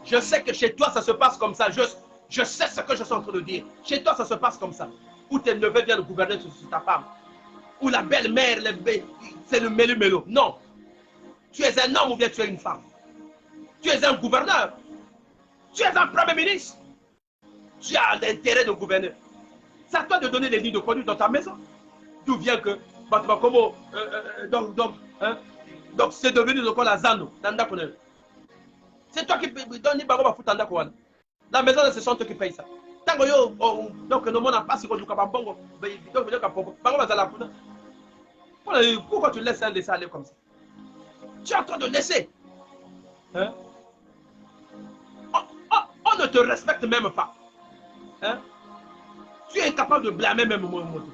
Je sais que chez toi, ça se passe comme ça. Je sais ce que je suis en train de dire. Chez toi, ça se passe comme ça. Où tes neveux viennent gouverner sur ta femme. Où la belle-mère, c'est le mélo-mélo. Non. Tu es un homme ou bien tu es une femme. Tu es un gouverneur. Tu es un premier ministre. Tu as l'intérêt de gouverner. C'est à toi de donner les lignes de conduite dans ta maison. D'où vient que, donc c'est devenu la Zano. C'est toi qui donnes les barreaux à foutre. La maison, c'est son qui paye ça. Tant que donc le monde n'a pas si on joue comme un bongo, pourquoi tu laisses aller comme ça? Tu es en train de laisser. Hein? On ne te respecte même pas. Hein? Tu es incapable de blâmer même mon moto.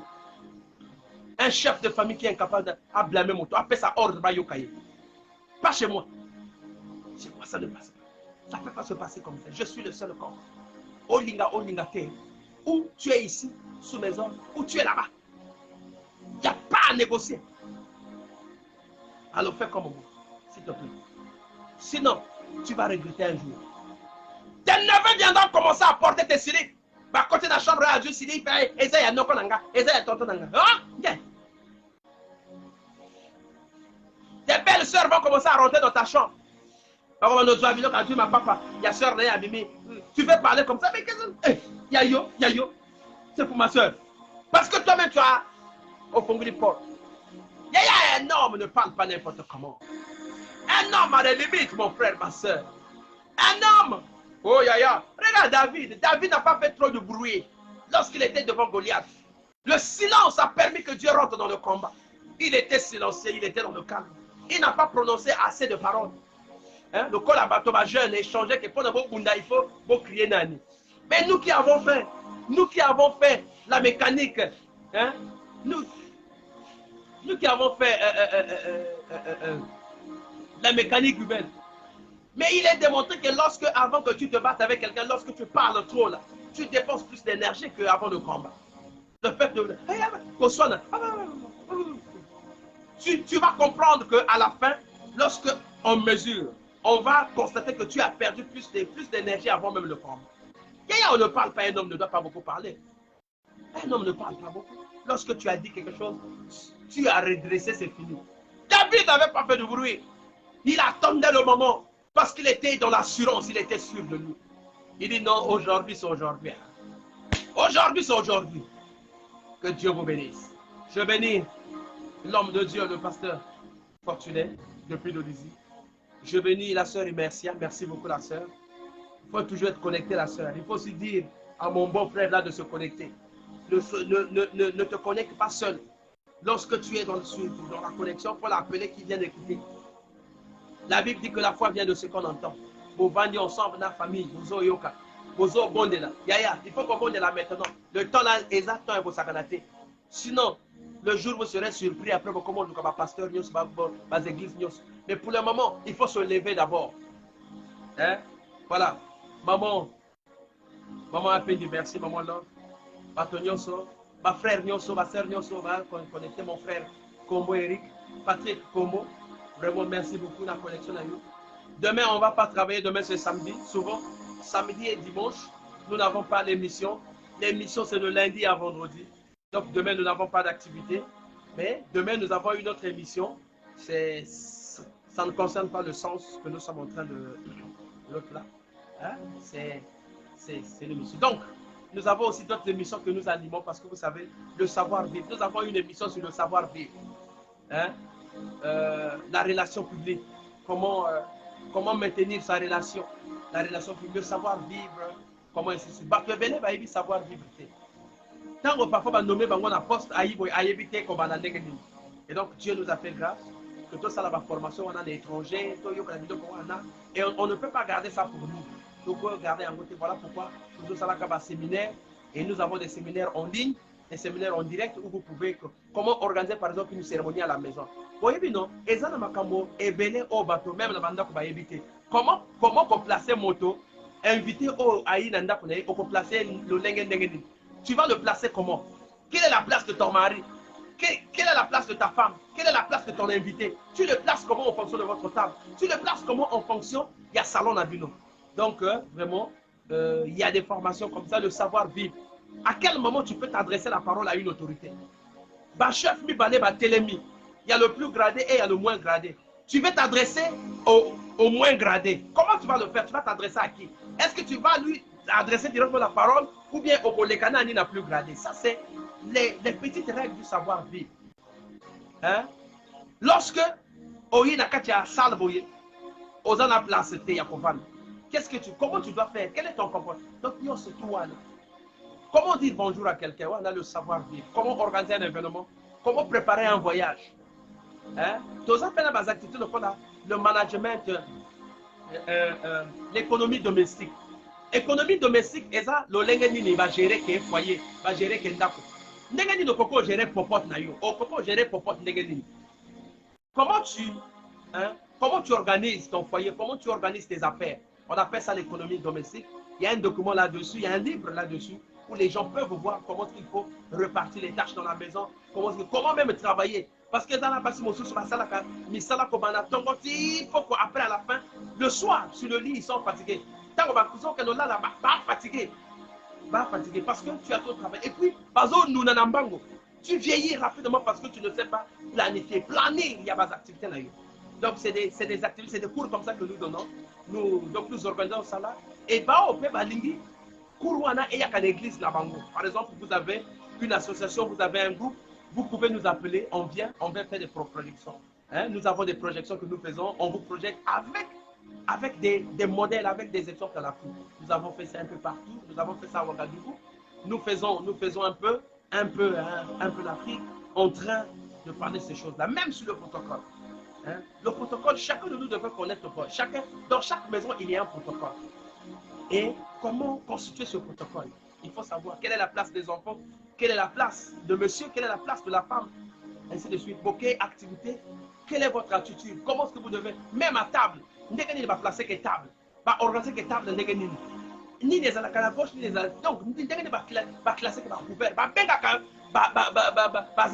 Un chef de famille qui est incapable de blâmer mon moto, appelle ça ordre Bayokaye. Pas chez moi. Chez moi, ça ne passe pas. Ça ne peut pas se passer comme ça. Je suis le seul corps. Olinga, ou tu es ici, sous mes ordres, ou tu es là-bas. Il n'y a pas à négocier. Alors fais comme moi, s'il te plaît. Sinon, tu vas regretter un jour. Tes neveux viendront commencer à porter tes siliques. Bah, côté de la chambre à Dieu, s'il fait, et ça, il y a non konanga, et ça, il y a tonton nanga. Hein? Tes belles soeurs vont commencer à rentrer dans ta chambre. Ma papa, il y a soeur Léa Mimi. Tu veux parler comme ça, mais qu'est-ce que Yayo, c'est pour ma soeur. Parce que toi-même, tu as au fond du port. Un homme ne parle pas n'importe comment. Un homme a des limites, mon frère, ma soeur. Un homme. Oh, regarde David. David n'a pas fait trop de bruit lorsqu'il était devant Goliath. Le silence a permis que Dieu rentre dans le combat. Il était silencieux, il était dans le calme. Il n'a pas prononcé assez de paroles. Hein? Le col à bateau va jeune échanger que pour il faut crier Nani. Mais nous qui avons fait la mécanique, hein? nous qui avons fait la mécanique humaine. Mais il est démontré que avant que tu te battes avec quelqu'un, lorsque tu parles trop là, tu dépenses plus d'énergie qu'avant le combat. Le fait de tu vas comprendre qu'à la fin, lorsque on mesure, on va constater que tu as perdu plus d'énergie avant même le combat. On ne parle pas, un homme ne doit pas beaucoup parler. Un homme ne parle pas beaucoup. Lorsque tu as dit quelque chose, tu as redressé, c'est fini. David n'avait pas fait de bruit. Il attendait le moment parce qu'il était dans l'assurance, il était sûr de lui. Il dit non, aujourd'hui c'est aujourd'hui. Aujourd'hui c'est aujourd'hui. Que Dieu vous bénisse. Je bénis l'homme de Dieu, le pasteur Fortuné, depuis l'Odyssée. Je bénis la sœur Immersia. Merci beaucoup la sœur. Il faut toujours être connecté la sœur. Il faut aussi dire à mon bon frère là de se connecter. Ne te connecte pas seul. Lorsque tu es dans la connexion, il faut l'appeler qui vient d'écouter. La Bible dit que la foi vient de ce qu'on entend. Vous vendez ensemble dans la famille, vous avez yoka. Vous avez bon là. Il faut qu'on bonde là maintenant. Le temps là, exactement, il faut s'aganater. Sinon, le jour où vous serez surpris, après vous commandez comme un pasteur, dans l'église. Mais pour le moment, il faut se lever d'abord. Hein? Voilà. Maman a fait du merci, maman là. Ma frère Nyoso, ma soeur Nyoso, va connecter mon frère Combo Eric, Patrick Combo. Vraiment, merci beaucoup de la connexion à nous. Demain, on ne va pas travailler. Demain, c'est samedi. Souvent, samedi et dimanche, nous n'avons pas l'émission. L'émission, c'est le lundi à vendredi. Donc, demain, nous n'avons pas d'activité. Mais demain, nous avons une autre émission. Ça ne concerne pas le sens que nous sommes en train de l'autre là. Hein? C'est l'émission. Donc, nous avons aussi d'autres émissions que nous animons parce que vous savez, le savoir-vivre. Nous avons une émission sur le savoir-vivre. Hein? La relation publique. Comment maintenir sa relation. La relation publique, le savoir-vivre. Comment ainsi de suite. Bah, venez, bah, savoir-vivre. Tant que parfois, nommer un poste à éviter qu'on va et donc, Dieu nous a fait grâce que tout ça, la formation, on a des étrangers, et on ne peut pas garder ça pour nous. Donc, garder en côté, voilà pourquoi nous avons un séminaire et nous avons des séminaires en ligne, des séminaires en direct où vous pouvez, comment organiser par exemple une cérémonie à la maison. Vous voyez, non, et ça, et belé au bateau, même la bande qu'on va éviter. Comment placer moto, inviter au Aïnanda, on peut placer le lengen. Tu vas le placer comment? Quelle est la place de ton mari? Quelle est la place de ta femme? Quelle est la place de ton invité? Tu le places comment en fonction de votre table? Tu le places comment en fonction? Il y a salon à Bino. Donc, vraiment, il y a des formations comme ça, le savoir-vivre. À quel moment tu peux t'adresser la parole à une autorité? Bah, chef, mi balé, bah, télémi. Il y a le plus gradé et il y a le moins gradé. Tu veux t'adresser au moins gradé. Comment tu vas le faire? Tu vas t'adresser à qui? Est-ce que tu vas lui adresser directement la parole ou bien au Kolekana n'a plus gradé? Ça, c'est les petites règles du savoir-vivre. Hein? Lorsque Oyi Nakatia Salboye, Ozana place Yakovan, comment tu dois faire? Quel est ton comportement? Donc, nous, c'est tout. Comment dire bonjour à quelqu'un? On a le savoir-vivre. Comment organiser un événement? Comment préparer un voyage? Hein? Tous ça fait des activités, le management, l'économie domestique. Économie domestique, et ça, le lengeni va gérer que foyer, va gérer que ndako. Ndengeni no koko gérer popote na yo, o koko gérer popote ndengeni. Comment tu organises ton foyer, comment tu organises tes affaires? On appelle ça l'économie domestique. Il y a un document là-dessus, il y a un livre là-dessus où les gens peuvent voir comment il faut repartir les tâches dans la maison, comment même travailler. Parce que dans la base, après à la fin, le soir, sur le lit, ils sont fatigués. Fatigué. Parce que tu as trop travaillé. Et puis, tu vieillis rapidement parce que tu ne sais pas planifier. Planer, il y a des activités là. Donc, c'est des activités, c'est des cours comme ça que nous donnons. Donc, nous organisons ça là. Et au Pé Balingi, Kourouana et Yakan Église Labango. Par exemple, vous avez une association, vous avez un groupe, vous pouvez nous appeler, on vient faire des projections. Hein? Nous avons des projections que nous faisons, on vous projette avec des modèles, avec des exemples à la cour. Nous avons fait ça un peu partout, nous avons fait ça à Ouagadougou. Nous faisons un peu l'Afrique en train de parler de ces choses-là, même sur le protocole. Hein? Le protocole, chacun de nous devrait connaître le protocole. Dans chaque maison, il y a un protocole. Et comment constituer ce protocole? Il faut savoir quelle est la place des enfants, quelle est la place de monsieur, quelle est la place de la femme, ainsi de suite. Pour quelle activité, quelle est votre attitude? Comment est-ce que vous devez, même à table, ne va placer que table, va organiser que table, ni les à la gauche, ni les à la donc, va classer que va couvert, va benga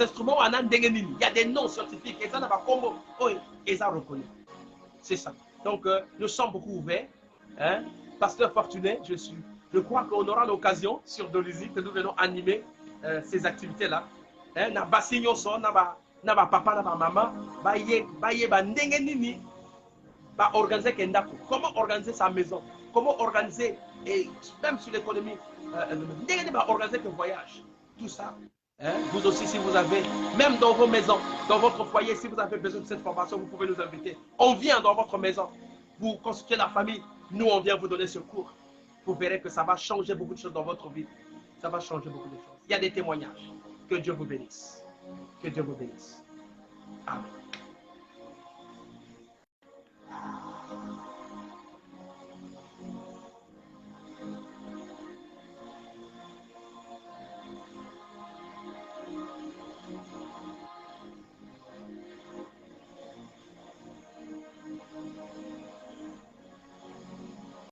instruments, il y a des noms scientifiques, et ça n'a pas combo, et ça reconnaît. C'est ça. Donc, nous sommes beaucoup ouverts. Hein? Pasteur Fortuné, je crois qu'on aura l'occasion sur Dolisie que nous venons animer ces activités-là. Hein? Na basigno so, na papa, na maman, organiser Kendako. Comment organiser sa maison? Comment organiser, et même sur l'économie, organiser un voyage. Tout ça. Hein? Vous aussi, si vous avez, même dans vos maisons, dans votre foyer, si vous avez besoin de cette formation, vous pouvez nous inviter. On vient dans votre maison. Vous constituez la famille. Nous, on vient vous donner ce cours. Vous verrez que ça va changer beaucoup de choses dans votre vie. Ça va changer beaucoup de choses. Il y a des témoignages. Que Dieu vous bénisse. Que Dieu vous bénisse. Amen.